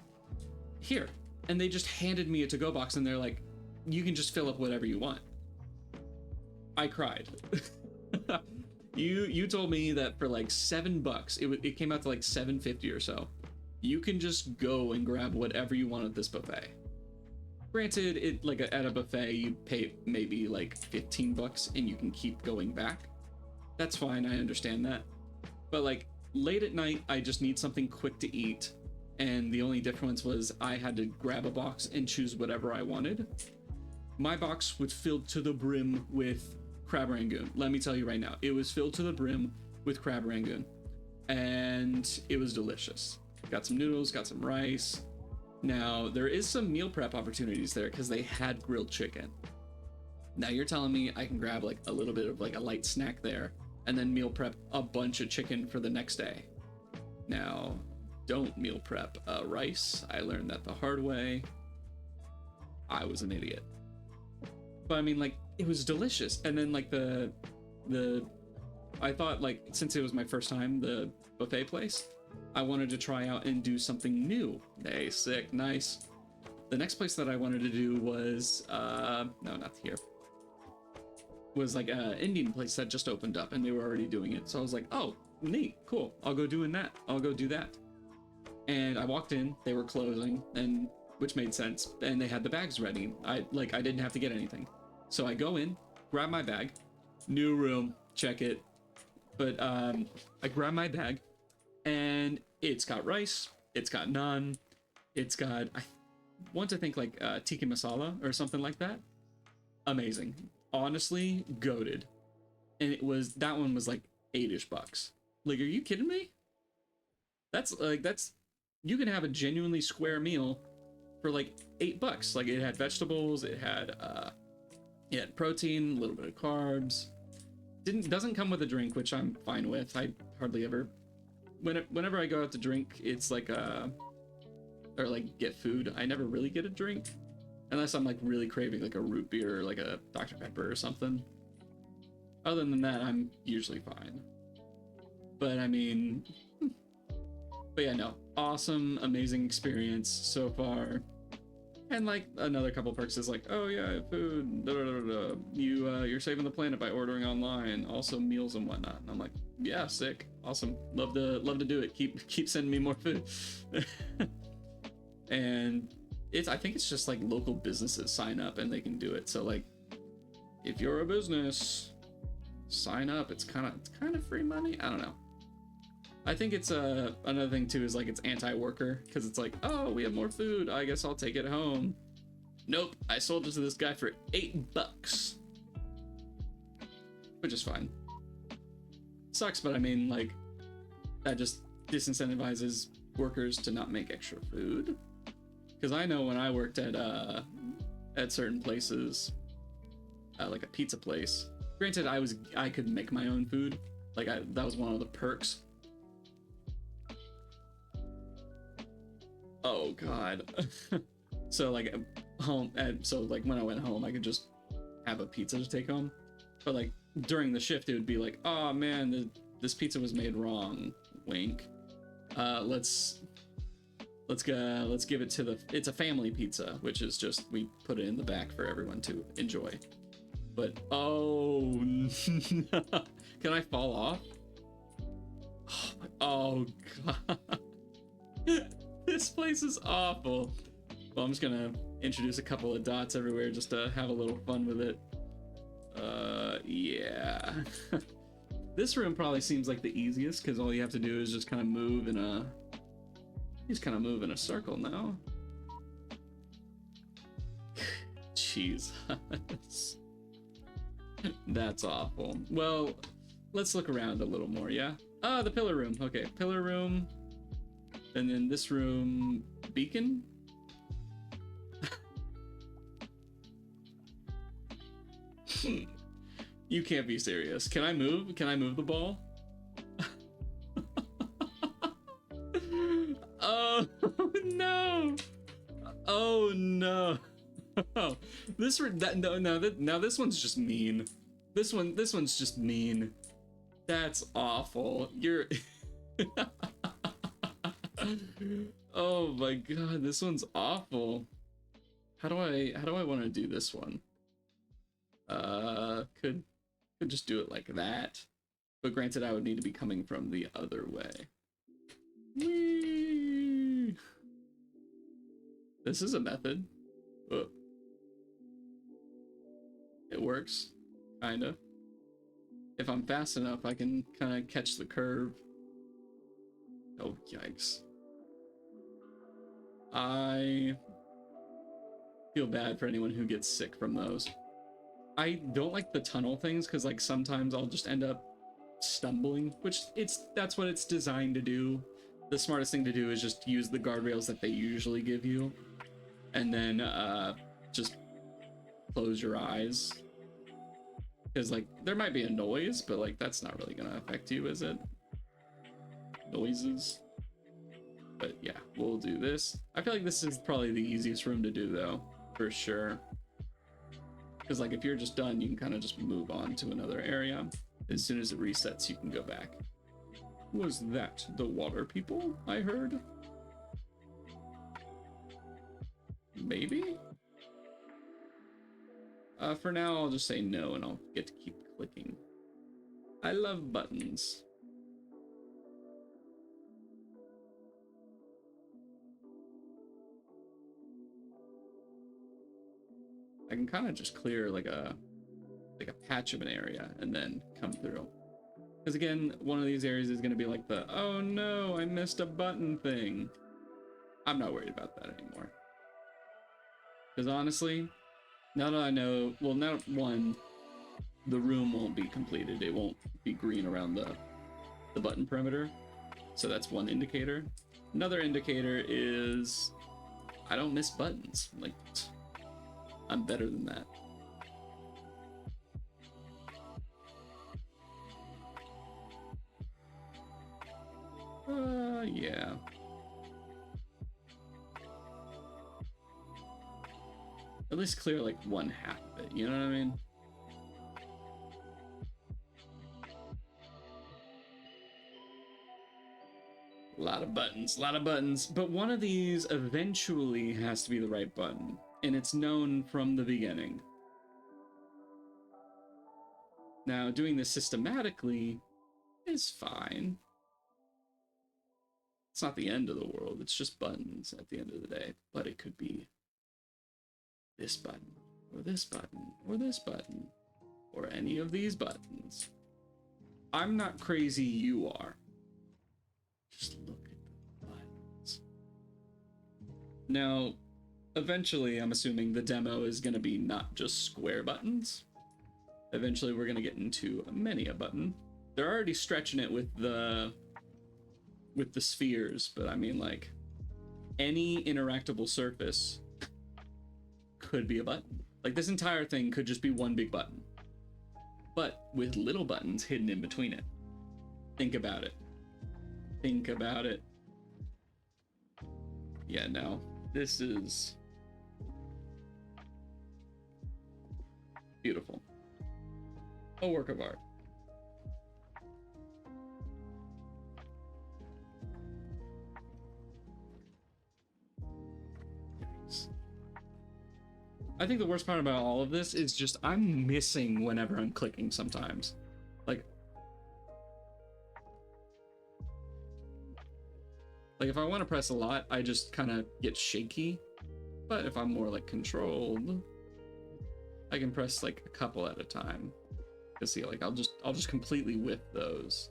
Here. And they just handed me a to-go box, and they're like, you can just fill up whatever you want. I cried. You told me that for like $7, it came out to like $7.50 or so. You can just go and grab whatever you want at this buffet. Granted, at a buffet, you pay maybe like $15 and you can keep going back. That's fine, I understand that. But like late at night, I just need something quick to eat. And the only difference was I had to grab a box and choose whatever I wanted. My box was filled to the brim with crab rangoon. Let me tell you right now, it was filled to the brim with crab rangoon. And it was delicious. Got some noodles, got some rice. Now, there is some meal prep opportunities there because they had grilled chicken. Now you're telling me I can grab like a little bit of like a light snack there and then meal prep a bunch of chicken for the next day. Now, don't meal prep rice. I learned that the hard way. I was an idiot. But I mean, like, it was delicious. And then like I thought, like, since it was my first time, the buffet place, I wanted to try out and do something new. Hey, sick, nice. The next place that I wanted to do was, no, not here. Was like an Indian place that just opened up and they were already doing it. So I was like, oh, neat, cool. I'll go do that. And I walked in, they were closing, and which made sense. And they had the bags ready. I didn't have to get anything. So I go in, grab my bag, new room, check it. But I grab my bag and it's got rice, it's got naan, it's got, I want to think like tikka masala or something like that. Amazing. Honestly, goated. And that one was like $8-ish. Like, are you kidding me? That's you can have a genuinely square meal for like $8. Like, it had vegetables, it had protein, a little bit of carbs. Doesn't come with a drink, which I'm fine with. I hardly ever, whenever I go out to drink, it's like or like get food, I never really get a drink unless I'm like really craving like a root beer or like a Dr. Pepper or something. Other than that, I'm usually fine. But I mean, but yeah, no, awesome, amazing experience so far. And like another couple perks is like, oh yeah, food, you're saving the planet by ordering online, also meals and whatnot. And I'm like, yeah, sick, awesome, love to do it. Keep sending me more food. And I think it's just like local businesses sign up and they can do it. So like, if you're a business, sign up. It's kind of free money. I don't know. I think it's another thing too is like it's anti-worker because it's like, oh, we have more food, I guess I'll take it home. Nope, I sold it to this guy for $8. which is fine. Sucks, but I mean, like, that just disincentivizes workers to not make extra food. Because I know when I worked at certain places, like a pizza place. Granted, I could make my own food. Like that was one of the perks. Oh God. So like home, so like when I went home, I could just have a pizza to take home. But like during the shift, it would be like, oh man, this pizza was made wrong. Wink. Let's give it to it's a family pizza, which is just, we put it in the back for everyone to enjoy. But, oh, no. Can I fall off? Oh, God. This place is awful. Well, I'm just gonna introduce a couple of dots everywhere just to have a little fun with it. Yeah. This room probably seems like the easiest because all you have to do is just kind of move in a... Just kind of move in a circle now. Jesus. That's awful. Well, let's look around a little more, yeah? Ah, the pillar room. Okay, pillar room. And then this room, beacon? You can't be serious. Can I move? Can I move the ball? Oh no! Oh no! Now this one's just mean. This one's just mean. That's awful. You're. Oh my God, this one's awful. How do I want to do this one? Could just do it like that. But granted, I would need to be coming from the other way. Whee! This is a method. Oh. It works, kinda. If I'm fast enough, I can kind of catch the curve. Oh, yikes. I feel bad for anyone who gets sick from those. I don't like the tunnel things because like sometimes I'll just end up stumbling, which that's what it's designed to do. The smartest thing to do is just use the guardrails that they usually give you, and then just close your eyes. Because like there might be a noise, but like that's not really gonna affect you, is it? Noises. But yeah, we'll do this. I feel like this is probably the easiest room to do though, for sure. Because like if you're just done, you can kind of just move on to another area. As soon as it resets, you can go back. Was that the water people I heard? Maybe? For now, I'll just say no and I'll get to keep clicking. I love buttons. I can kind of just clear like a patch of an area and then come through. Because again, one of these areas is going to be like the, oh no, I missed a button thing. I'm not worried about that anymore. Because honestly, now that I know, well, now one, the room won't be completed. It won't be green around the button perimeter. So that's one indicator. Another indicator is I don't miss buttons. Like, I'm better than that. Yeah. At least clear like one half of it, you know what I mean? A lot of buttons, but one of these eventually has to be the right button, and it's known from the beginning. Now, doing this systematically is fine. It's not the end of the world, it's just buttons at the end of the day, but it could be this button, or this button, or this button, or any of these buttons. I'm not crazy, you are. Just look at the buttons. Now, eventually, I'm assuming the demo is going to be not just square buttons. Eventually we're gonna get into many a button. They're already stretching it with the spheres, but I mean, like, any interactable surface could be a button. Like, this entire thing could just be one big button, but with little buttons hidden in between it. Think about it. Think about it. Yeah, no, this is beautiful. A work of art. I think the worst part about all of this is just I'm missing whenever I'm clicking sometimes. Like if I want to press a lot, I just kind of get shaky. But if I'm more like controlled, I can press like a couple at a time. You see, like I'll just completely whip those.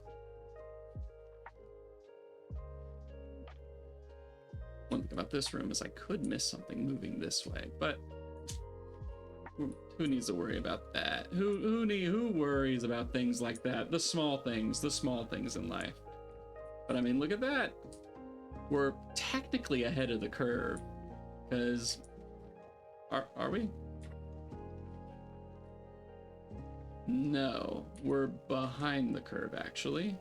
One thing about this room is I could miss something moving this way, but who needs to worry about that? Who worries about things like that? The small things in life. But I mean, look at that. We're technically ahead of the curve, because are we? No, we're behind the curve actually,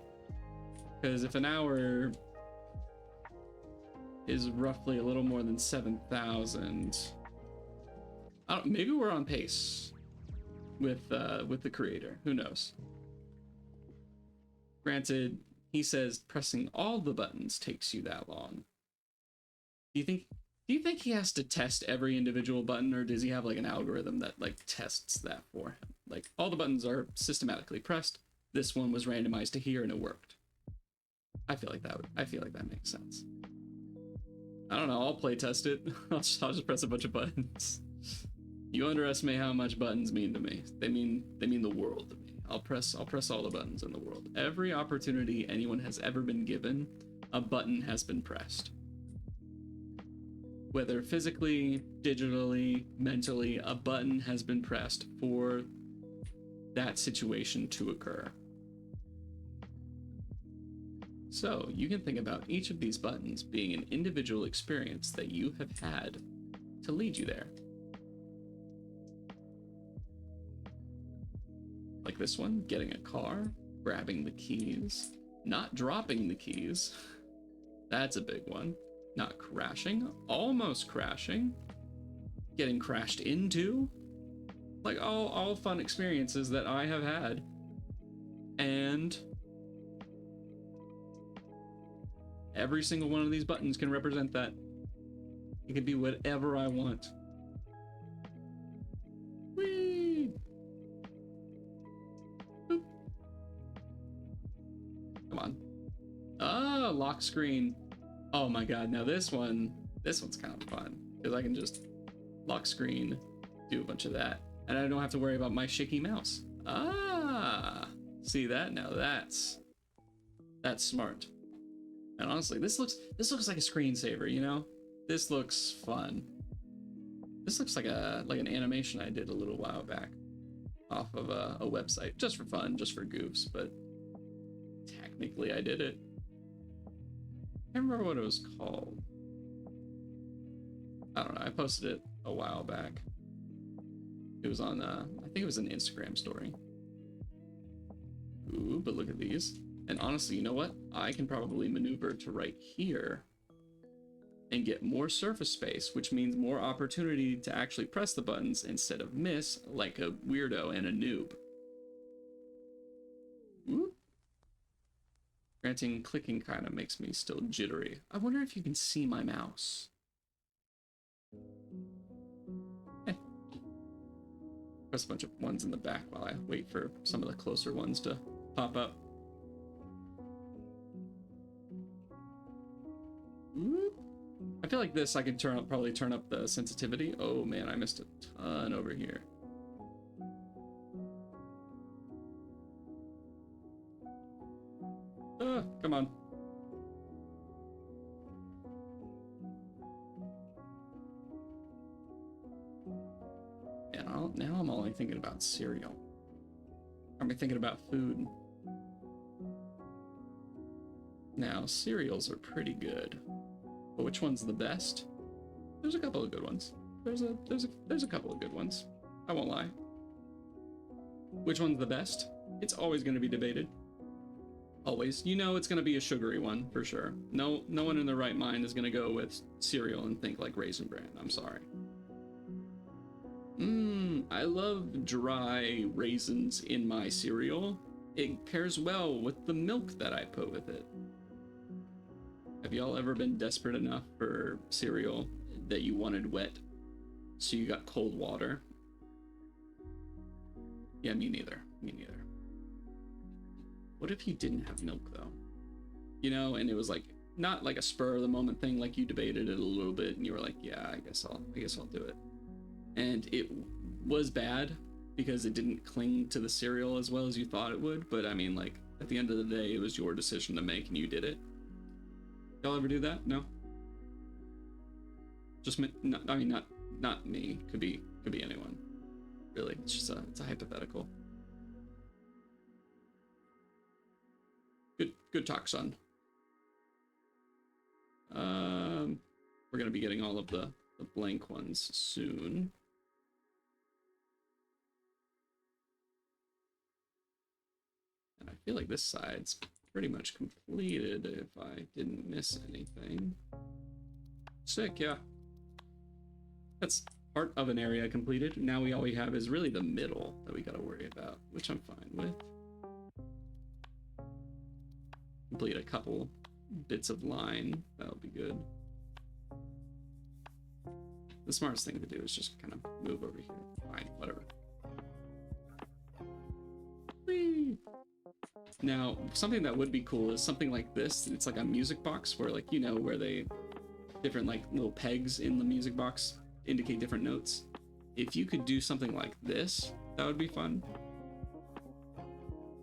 because if an hour is roughly a little more than 7,000, maybe we're on pace with the creator. Who knows? Granted, he says pressing all the buttons takes you that long. Do you think he has to test every individual button, or does he have like an algorithm that like tests that for him? Like all the buttons are systematically pressed. This one was randomized to here and it worked. I feel like that makes sense. I don't know, I'll play test it. I'll just press a bunch of buttons. You underestimate how much buttons mean to me. They mean the world to me. I'll press all the buttons in the world. Every opportunity anyone has ever been given, a button has been pressed. Whether physically, digitally, mentally, a button has been pressed for that situation to occur. So you can think about each of these buttons being an individual experience that you have had to lead you there. Like this one, getting a car, grabbing the keys, not dropping the keys. That's a big one. Not crashing, almost crashing, getting crashed into. Like all fun experiences that I have had. And every single one of these buttons can represent that. It can be whatever I want. Whee! Boop. Come on. Ah, lock screen. Oh my god, now this one's kind of fun, because I can just lock screen, do a bunch of that, and I don't have to worry about my shaky mouse. Ah, see that? Now that's smart. And honestly, this looks like a screensaver, you know? This looks fun. This looks like an animation I did a little while back off of a website, just for fun, just for goofs, but technically I did it. I can't remember what it was called. I don't know. I posted it a while back. It was on, I think it was an Instagram story. Ooh, but look at these. And honestly, you know what? I can probably maneuver to right here and get more surface space, which means more opportunity to actually press the buttons instead of miss like a weirdo and a noob. Ooh. Granting, clicking kind of makes me still jittery. I wonder if you can see my mouse. Press a bunch of ones in the back while I wait for some of the closer ones to pop up. Ooh. I feel like this I can probably turn up the sensitivity. Oh man, I missed a ton over here. Come on. And now I'm only thinking about cereal. Are we thinking about food? Now, cereals are pretty good. But which one's the best? There's a couple of good ones. There's a couple of good ones. I won't lie. Which one's the best? It's always going to be debated. Always. You know it's going to be a sugary one, for sure. No one in their right mind is going to go with cereal and think like Raisin Bran. I'm sorry. I love dry raisins in my cereal. It pairs well with the milk that I put with it. Have y'all ever been desperate enough for cereal that you wanted wet, so you got cold water? Yeah, me neither. Me neither. What if you didn't have milk though? You know, and it was like not like a spur of the moment thing, like you debated it a little bit and you were like, yeah, I guess I'll do it. And it was bad because it didn't cling to the cereal as well as you thought it would, but I mean, like, at the end of the day, it was your decision to make and you did it. Y'all ever do that? No? Just me? Not, I mean, not me. Could be anyone. Really, it's just it's a hypothetical. Good talk, son. We're gonna be getting all of the blank ones soon. And I feel like this side's pretty much completed if I didn't miss anything. Sick, yeah. That's part of an area completed. Now all we have is really the middle that we gotta worry about, which I'm fine with. Complete a couple bits of line, that'll be good. The smartest thing to do is just kind of move over here. Fine, whatever. Whee! Now, something that would be cool is something like this. It's like a music box where, like, you know, where they different like little pegs in the music box indicate different notes. If you could do something like this, that would be fun.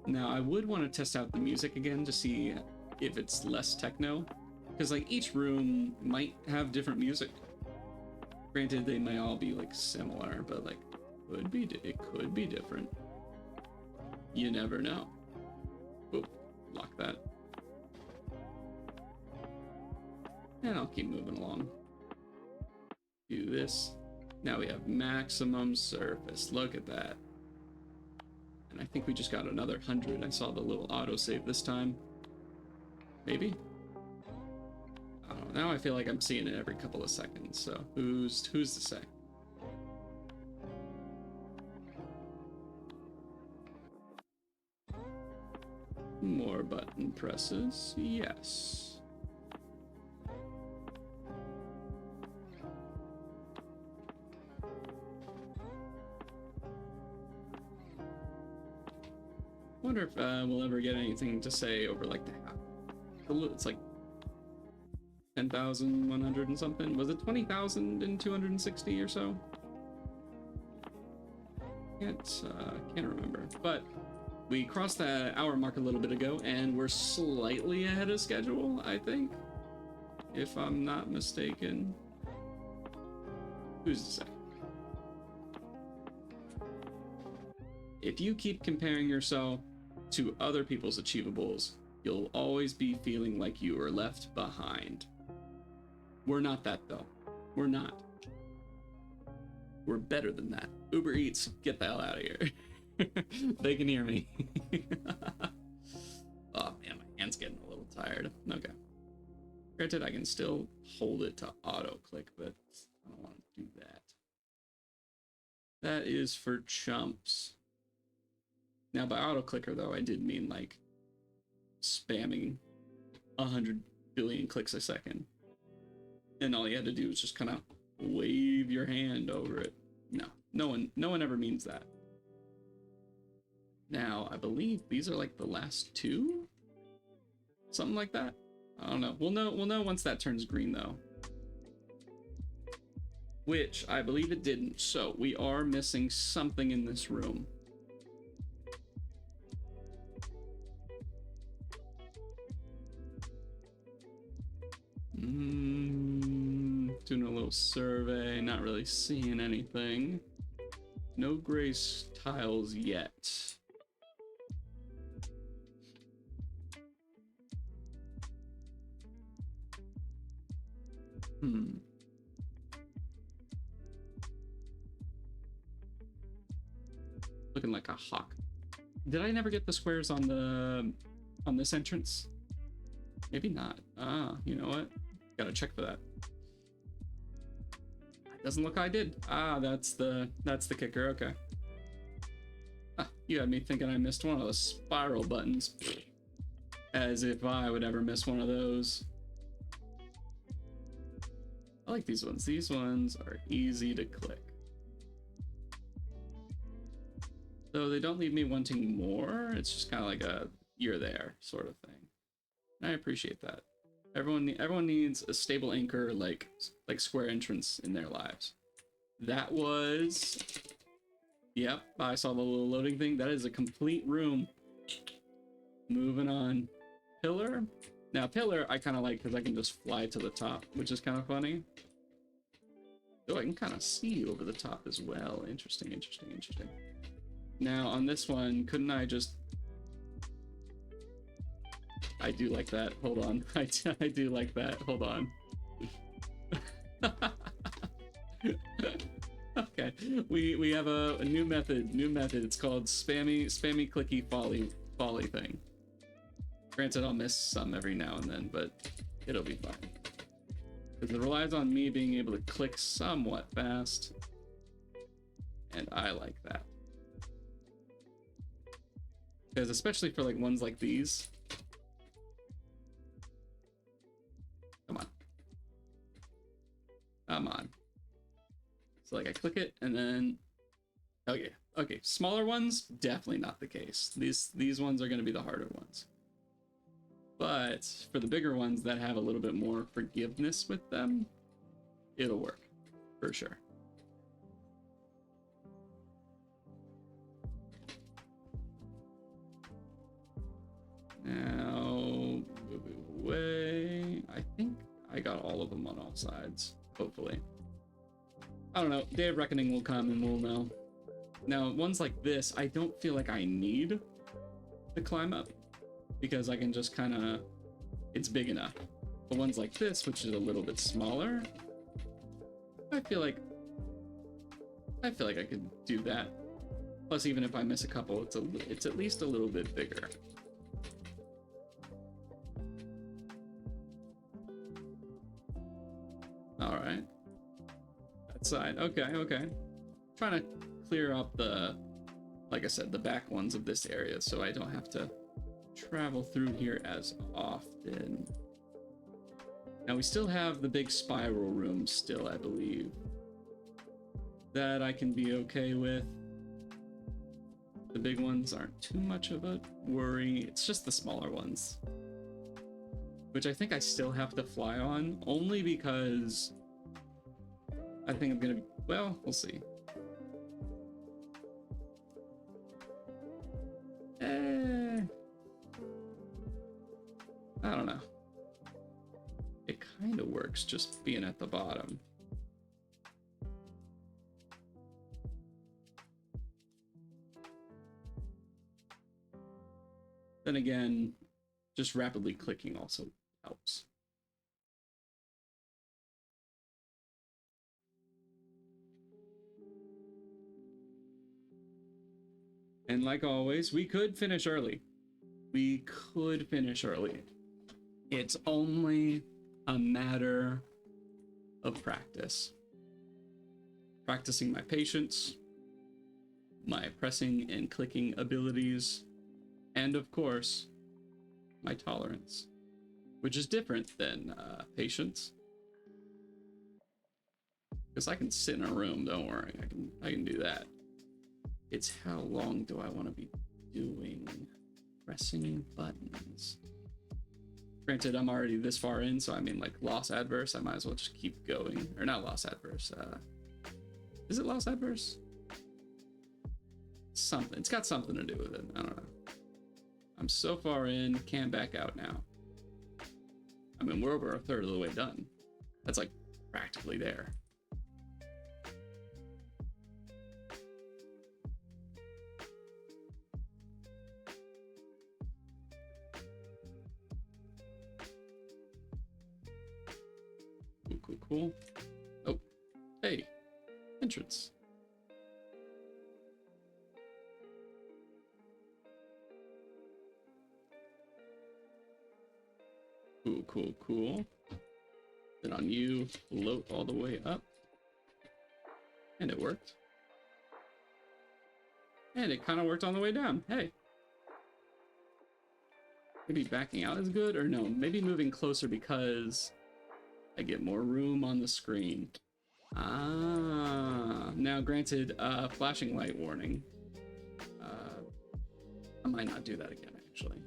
Now, I would want to test out the music again to see if it's less techno, because like each room might have different music. Granted, they may all be like similar, but like it could be different. You never know. Oop, lock that. And I'll keep moving along. Do this. Now we have maximum surface. Look at that. And I think we just got another 100. I saw the little autosave this time. Maybe? I don't know. Now I feel like I'm seeing it every couple of seconds, so who's to say? More button presses, yes. Wonder if we'll ever get anything to say over like the half. It's like 10,100 and something. Was it 20,260 or so? Can't remember. But we crossed that hour mark a little bit ago, and we're slightly ahead of schedule, I think, if I'm not mistaken. Who's to say? If you keep comparing yourself to other people's achievables, you'll always be feeling like you are left behind. We're not that, though. We're not. We're better than that. Uber Eats, get the hell out of here. They can hear me. Oh man, my hand's getting a little tired. Okay. Granted, I can still hold it to auto click, but I don't want to do that. That is for chumps. Now, by auto clicker, though, I did mean like spamming 100 billion clicks a second. And all you had to do was just kind of wave your hand over it. No one ever means that. Now, I believe these are like the last two? Something like that? I don't know. We'll know once that turns green, though. Which, I believe it didn't. So, we are missing something in this room. Doing a little survey, not really seeing anything. No gray tiles yet. Hmm. Looking like a hawk. Did I never get the squares on this entrance? Maybe not. Ah, you know what? Gotta check for that. It doesn't look like I did. Ah, that's the kicker. Okay. Ah, you had me thinking I missed one of those spiral buttons. As if I would ever miss one of those. I like these ones. These ones are easy to click. Though they don't leave me wanting more. It's just kind of like a you're there sort of thing. I appreciate that. Everyone needs a stable anchor like square entrance in their lives. That was, yep, I saw the little loading thing. That is a complete room. Moving on. Pillar. Now pillar I kind of like because I can just fly to the top, which is kind of funny. Oh, I can kind of see over the top as well. Interesting, interesting, interesting. Now on this one, couldn't I just... I do like that. Hold on. I do like that. Hold on. Okay. We have a new method. It's called spammy clicky folly thing. Granted, I'll miss some every now and then, but it'll be fine. Because it relies on me being able to click somewhat fast. And I like that. Because especially for like ones like these. Come on. Come on. So like I click it and then, okay. Okay, smaller ones, definitely not the case. These ones are gonna be the harder ones. But for the bigger ones that have a little bit more forgiveness with them, it'll work, for sure. Now, moving away. I think I got all of them on all sides, hopefully. I don't know, Day of Reckoning will come and we'll know. Now, ones like this, I don't feel like I need to climb up because I can just kind of, it's big enough. But ones like this, which is a little bit smaller, I feel like I could do that. Plus, even if I miss a couple, it's at least a little bit bigger. All right. That side. Okay, okay. Trying to clear up the, like I said, the back ones of this area so I don't have to travel through here as often. Now we still have the big spiral room still, I believe. That I can be okay with. The big ones aren't too much of a worry. It's just the smaller ones. Which I think I still have to fly on, only because I think I'm gonna be, well, we'll see. I don't know. It kind of works just being at the bottom. Then again, just rapidly clicking also helps. And like always, we could finish early. We could finish early. It's only a matter of practice. Practicing my patience, my pressing and clicking abilities, and of course, my tolerance, which is different than patience. Because I can sit in a room, don't worry, I can do that. It's how long do I want to be doing pressing buttons? Granted, I'm already this far in, so I mean, like, loss adverse, I might as well just keep going. Or not loss adverse, is it loss adverse? Something, it's got something to do with it, I don't know. I'm so far in, can't back out now. I mean, we're over a third of the way done. That's like practically there. Cool, cool, cool. Oh, hey, entrance. Cool, cool, cool. Then on you, float all the way up. And it worked. And it kind of worked on the way down. Hey. Maybe backing out is good, or no, maybe moving closer because I get more room on the screen. Ah, now granted, flashing light warning. I might not do that again, actually.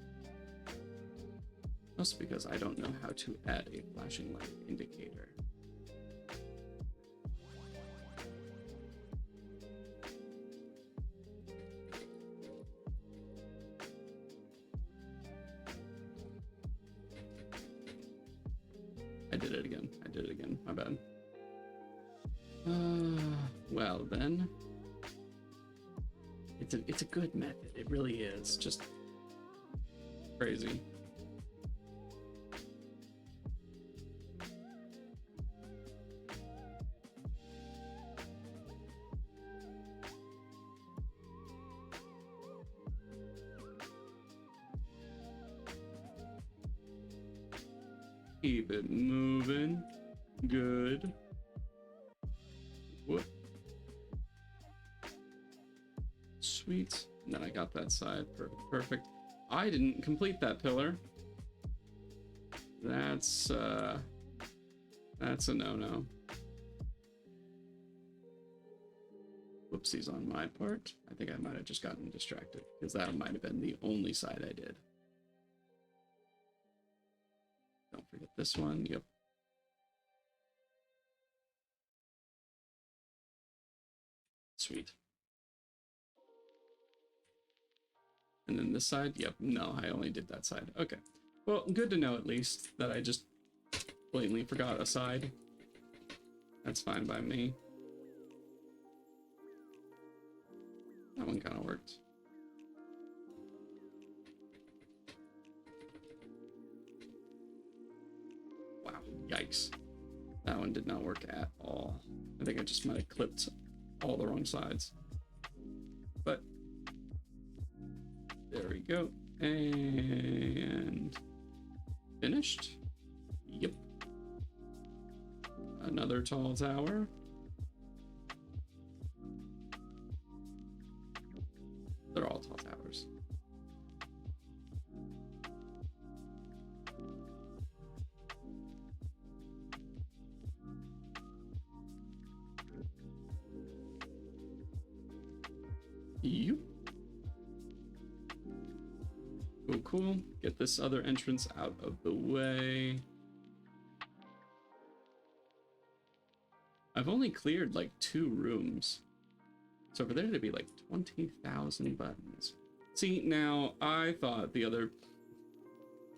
Mostly because I don't know how to add a flashing light indicator. I did it again. I did it again. My bad. Well then. It's a good method. It really is. Just crazy. Keep it moving. Good. Whoop. Sweet. And then I got that side. Perfect. I didn't complete that pillar. That's a no-no. Whoopsies on my part. I think I might have just gotten distracted because that might have been the only side I did. Don't forget this one. Yep. Sweet. And then this side? Yep. No, I only did that side. Okay. Well, good to know at least that I just blatantly forgot a side. That's fine by me. That one kind of worked. Wow. Yikes. That one did not work at all. I think I just might have clipped all the wrong sides. But there we go. And finished. Yep. Another tall tower. They're all tall towers. Yep. Cool, cool. Get this other entrance out of the way. I've only cleared like 2 rooms. So for there to be like 20,000 buttons. See, now I thought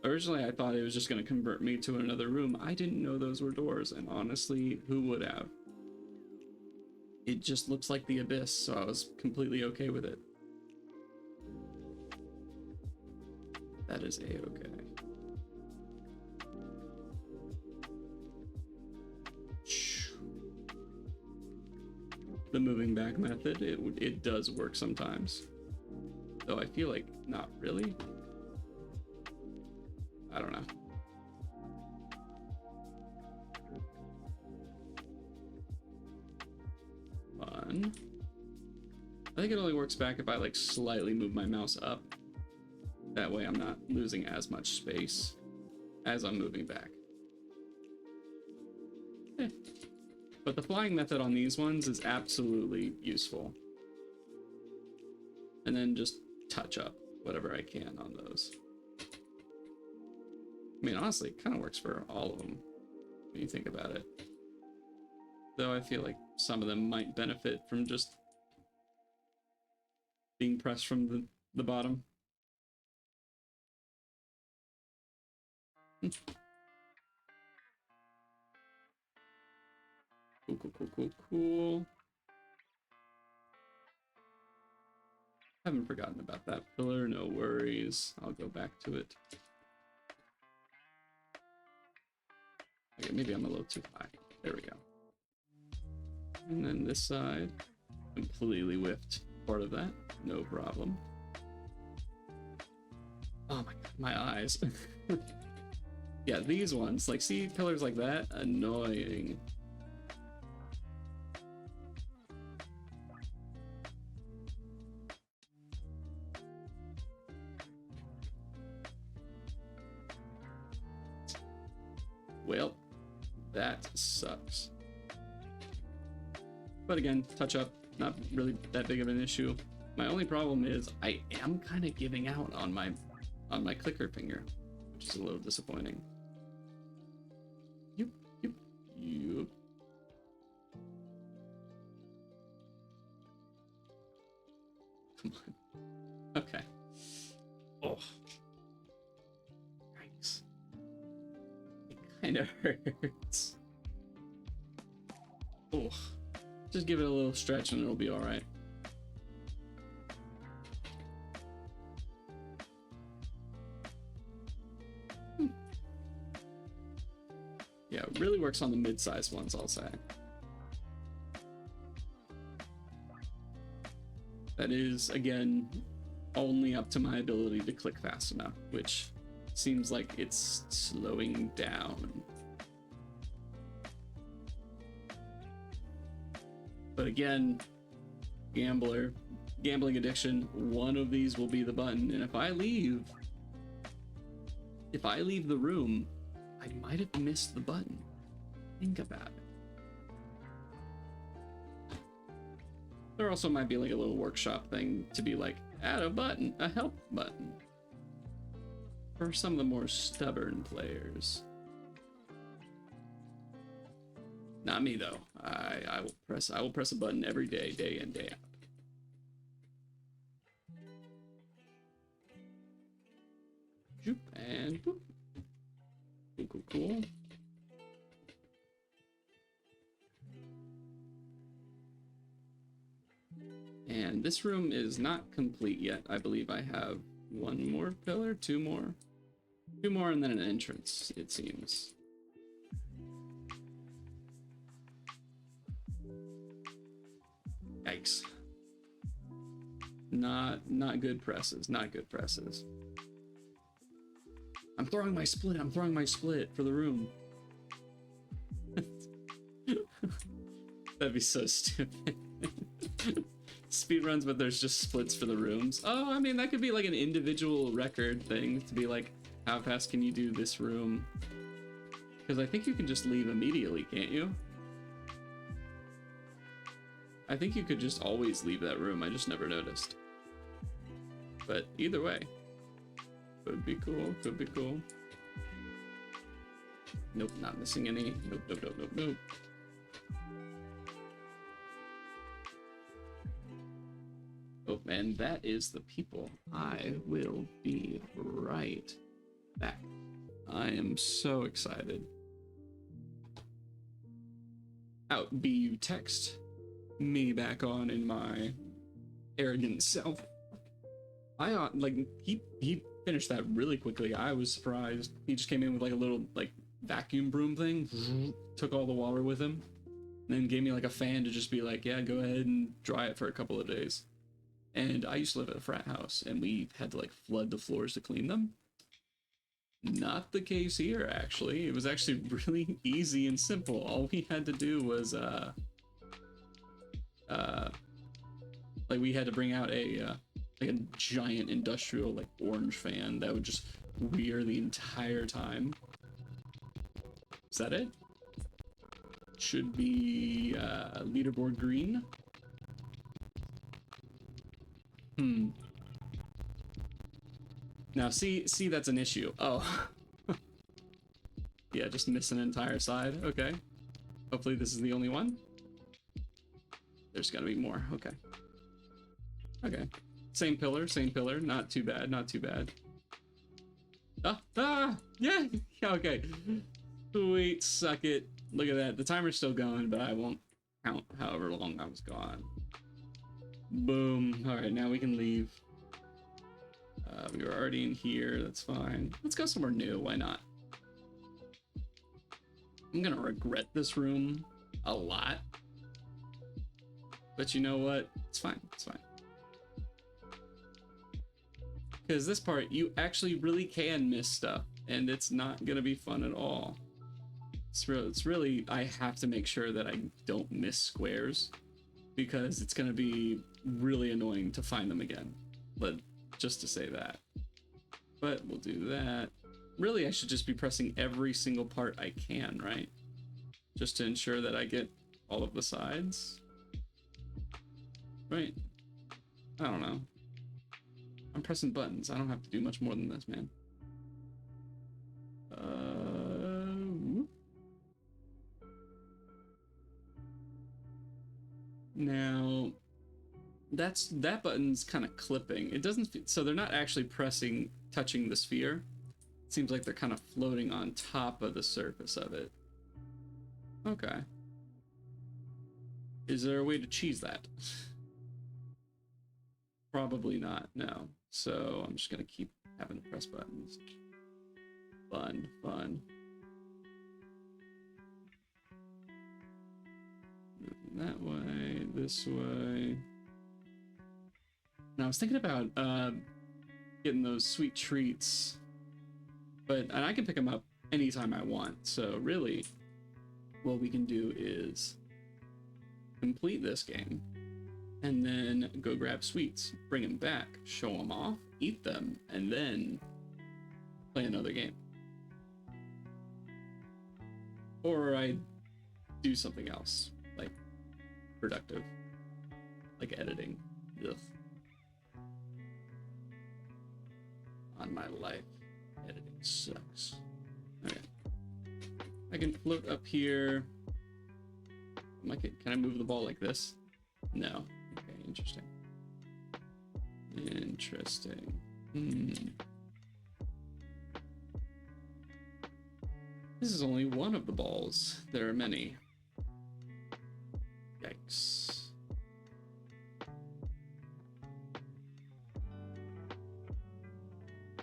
originally I thought it was just going to convert me to another room. I didn't know those were doors, and honestly, who would have? It just looks like the abyss, so I was completely okay with it. That is a-okay. The moving back method, it does work sometimes. Though I feel like not really. I don't know. Fun. I think it only works back if I like slightly move my mouse up. That way I'm not losing as much space as I'm moving back. But the flying method on these ones is absolutely useful. And then just touch up whatever I can on those. I mean, honestly, it kind of works for all of them when you think about it. Though I feel like some of them might benefit from just being pressed from the bottom. Cool, cool, cool, cool, cool. Haven't forgotten about that pillar, no worries. I'll go back to it. Okay, maybe I'm a little too high. There we go. And then this side, completely whiffed part of that. No problem. Oh my god, my eyes. Yeah, these ones, like, see colors like that? Annoying. Well, that sucks. But again, touch up, not really that big of an issue. My only problem is I am kind of giving out on my clicker finger, which is a little disappointing. Yup, yup, yup. Come on. Okay. Oh. Yikes. It kind of hurts. Oh. Just give it a little stretch and it'll be all right. Yeah, it really works on the mid-sized ones, I'll say. That is, again, only up to my ability to click fast enough, which seems like it's slowing down. But again, gambling addiction, one of these will be the button, and if I leave the room, I might have missed the button. Think about it. There also might be like a little workshop thing to be like, add a button, a help button. For some of the more stubborn players. Not me though. I will press a button every day, day in, day out. Shoop and boop. Cool, cool, cool. And this room is not complete yet. I believe I have one more pillar, two more, and then an entrance, it seems. Yikes. Not good presses, not good presses. I'm throwing my split for the room. That'd be so stupid. Speedruns, but there's just splits for the rooms. Oh, I mean, that could be like an individual record thing to be like, how fast can you do this room? Because I think you can just leave immediately, can't you? I think you could just always leave that room. I just never noticed. But either way, could be cool, could be cool. Nope, not missing any. Nope, nope, nope, nope, nope. Oh, and that is the people. I will be right back. I am so excited. Out, BU text me back on in my arrogant self. I like he finished that really quickly. I was surprised. He just came in with like a little like vacuum broom thing, took all the water with him, and then gave me like a fan to just be like, yeah, go ahead and dry it for a couple of days. And I used to live at a frat house, and we had to like flood the floors to clean them. Not the case here, actually. It was actually really easy and simple. All we had to do was like we had to bring out a like a giant industrial like orange fan that would just weir the entire time. Is that it? Should be leaderboard green. Now see that's an issue. Oh. Yeah, just miss an entire side. Okay. Hopefully this is the only one. There's gotta be more. Okay. Okay. Same pillar, not too bad, not too bad. Yeah! Yeah, okay. Sweet, suck it. Look at that. The timer's still going, but I won't count however long I was gone. Boom. Alright, now we can leave. We were already in here, that's fine. Let's go somewhere new, why not? I'm gonna regret this room a lot. But you know what? It's fine. It's fine. Because this part, you actually really can miss stuff, and it's not gonna be fun at all. It's really, I have to make sure that I don't miss squares, because it's gonna be really annoying to find them again. But just to say that. But we'll do that. Really, I should just be pressing every single part I can, right? Just to ensure that I get all of the sides. Right? I don't know. I'm pressing buttons. I don't have to do much more than this, man. Now, that button's kind of clipping. It doesn't, so they're not actually touching the sphere. It seems like they're kind of floating on top of the surface of it. Okay. Is there a way to cheese that? Probably not, no. So I'm just gonna keep having to press buttons. Fun, fun. That way, this way. Now I was thinking about getting those sweet treats, and I can pick them up anytime I want. So really, what we can do is complete this game, and then go grab sweets, bring them back, show them off, eat them, and then play another game. Or I do something else, like productive, like editing. Ugh. On my life, editing sucks. Okay. I can float up here. Can I move the ball like this? No. Okay, interesting. Interesting. This is only one of the balls. There are many. Yikes.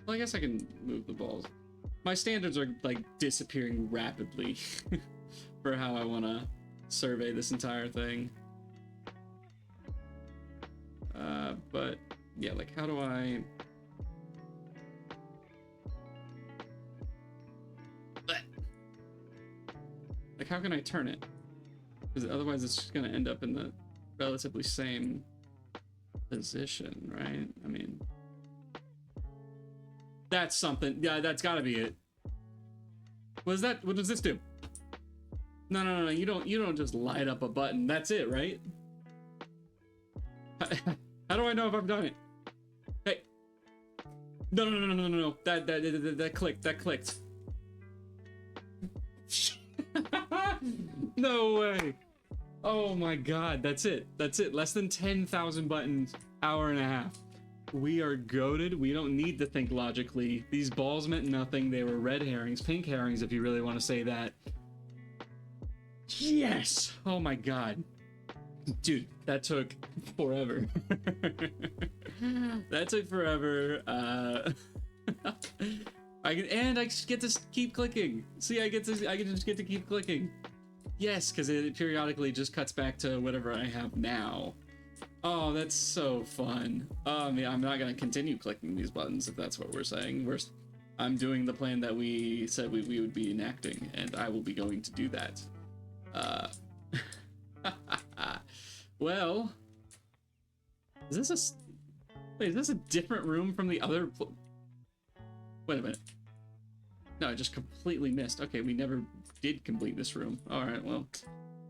Well, I guess I can move the balls. My standards are like disappearing rapidly for how I want to survey this entire thing. But yeah, like how do I... Like how can I turn it? Because otherwise it's just gonna end up in the relatively same position, right? I mean... That's something. Yeah, that's gotta be it. What is that? What does this do? No. You don't just light up a button. That's it, right? How do I know if I've done it? Hey. No. That clicked. That clicked. No way. Oh my god. That's it. That's it. Less than 10,000 buttons. Hour and a half. We are goated. We don't need to think logically. These balls meant nothing. They were red herrings, pink herrings, if you really want to say that. Yes! Oh my god. Dude, that took forever. That took forever. I just get to keep clicking. See, I just get to keep clicking. Yes, because it periodically just cuts back to whatever I have now. Oh, that's so fun. I mean, I'm not gonna continue clicking these buttons if that's what we're saying. I'm doing the plan that we said we would be enacting, and I will be going to do that. Well, is this a different room from the other? Wait a minute. No, I just completely missed. Okay, we never did complete this room. All right, well,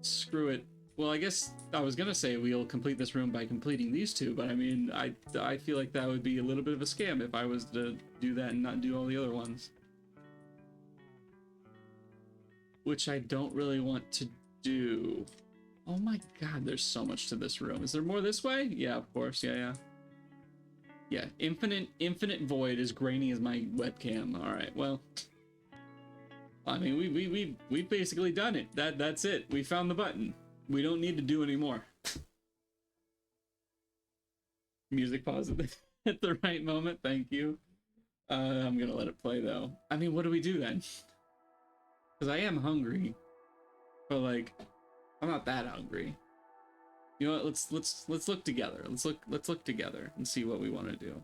screw it. Well, I guess I was gonna say we'll complete this room by completing these two, but I mean, I feel like that would be a little bit of a scam if I was to do that and not do all the other ones. Which I don't really want to do. Oh my god, there's so much to this room. Is there more this way? Yeah, of course, yeah. Yeah, infinite void as grainy as my webcam. Alright, well. I mean, we've basically done it. That's it. We found the button. We don't need to do any more. Music pause at the right moment. Thank you. I'm gonna let it play though. I mean, what do we do then? Because I am hungry. But like, I'm not that hungry. You know what? Let's look together. Let's look together and see what we want to do.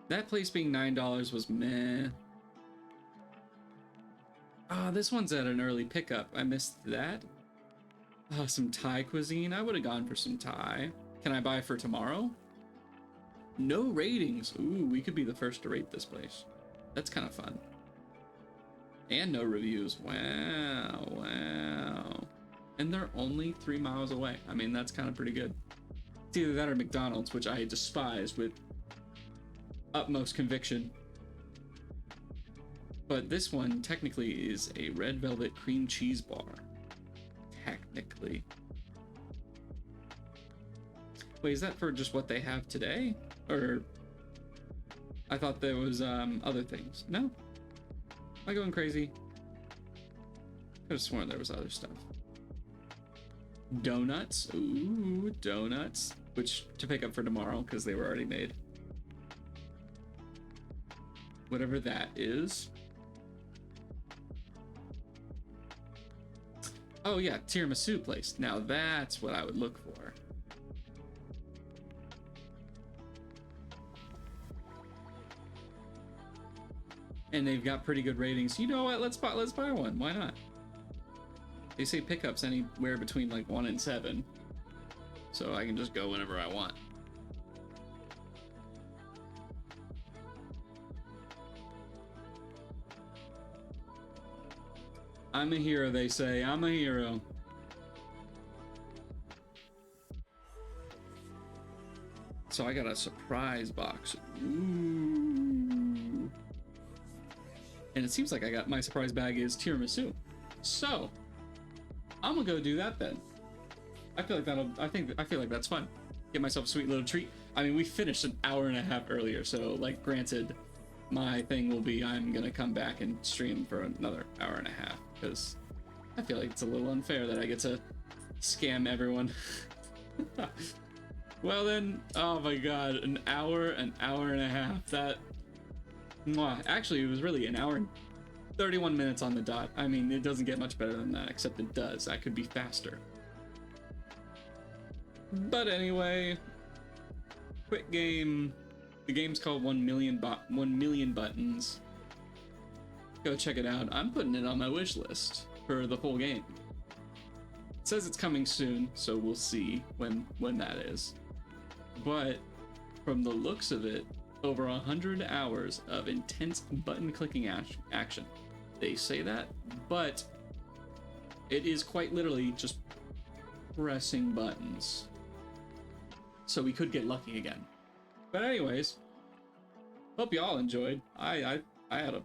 That place being $9 was meh. Ah, this one's at an early pickup. I missed that. Ah, some Thai cuisine. I would have gone for some Thai. Can I buy for tomorrow? No ratings. Ooh, we could be the first to rate this place. That's kind of fun. And no reviews. Wow, wow. And they're only 3 miles away. I mean, that's kind of pretty good. It's either that or McDonald's, which I despise with utmost conviction. But this one technically is a red velvet cream cheese bar. Technically. Wait, is that for just what they have today? Or I thought there was other things. No? Am I going crazy? Could have sworn there was other stuff. Donuts. Ooh, donuts. Which to pick up for tomorrow because they were already made. Whatever that is. Oh yeah, tiramisu place. Now that's what I would look for. And they've got pretty good ratings. You know what? Let's buy one. Why not? They say pickups anywhere between like 1 and 7. So I can just go whenever I want. I'm a hero, they say. I'm a hero. So I got a surprise box. Ooh. And it seems like my surprise bag is tiramisu. So I'm gonna go do that then. I feel like that's fun. Get myself a sweet little treat. I mean, we finished an hour and a half earlier, so like granted, my thing will be I'm gonna come back and stream for another hour and a half because I feel like it's a little unfair that I get to scam everyone. Well then, oh my god, an hour and a half. That, mwah. Actually, it was really an hour and 31 minutes on the dot. I mean, it doesn't get much better than that, except it does. I could be faster. But anyway, quick game. The game's called 1 Million Buttons. Go check it out. I'm putting it on my wish list for the full game. It says it's coming soon, so we'll see when that is. But from the looks of it, over 100 hours of intense button clicking action. They say that, but it is quite literally just pressing buttons. So we could get lucky again. But anyways, hope you all enjoyed. I had a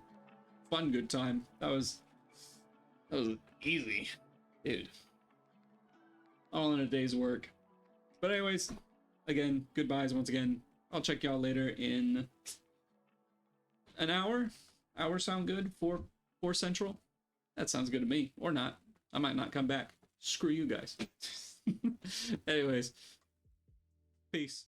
fun good time. That was easy, dude. All in a day's work. But anyways, again, goodbyes once again. I'll check y'all later in an hour. Hour sound good? 4 Central? That sounds good to me. Or not. I might not come back. Screw you guys. Anyways, peace.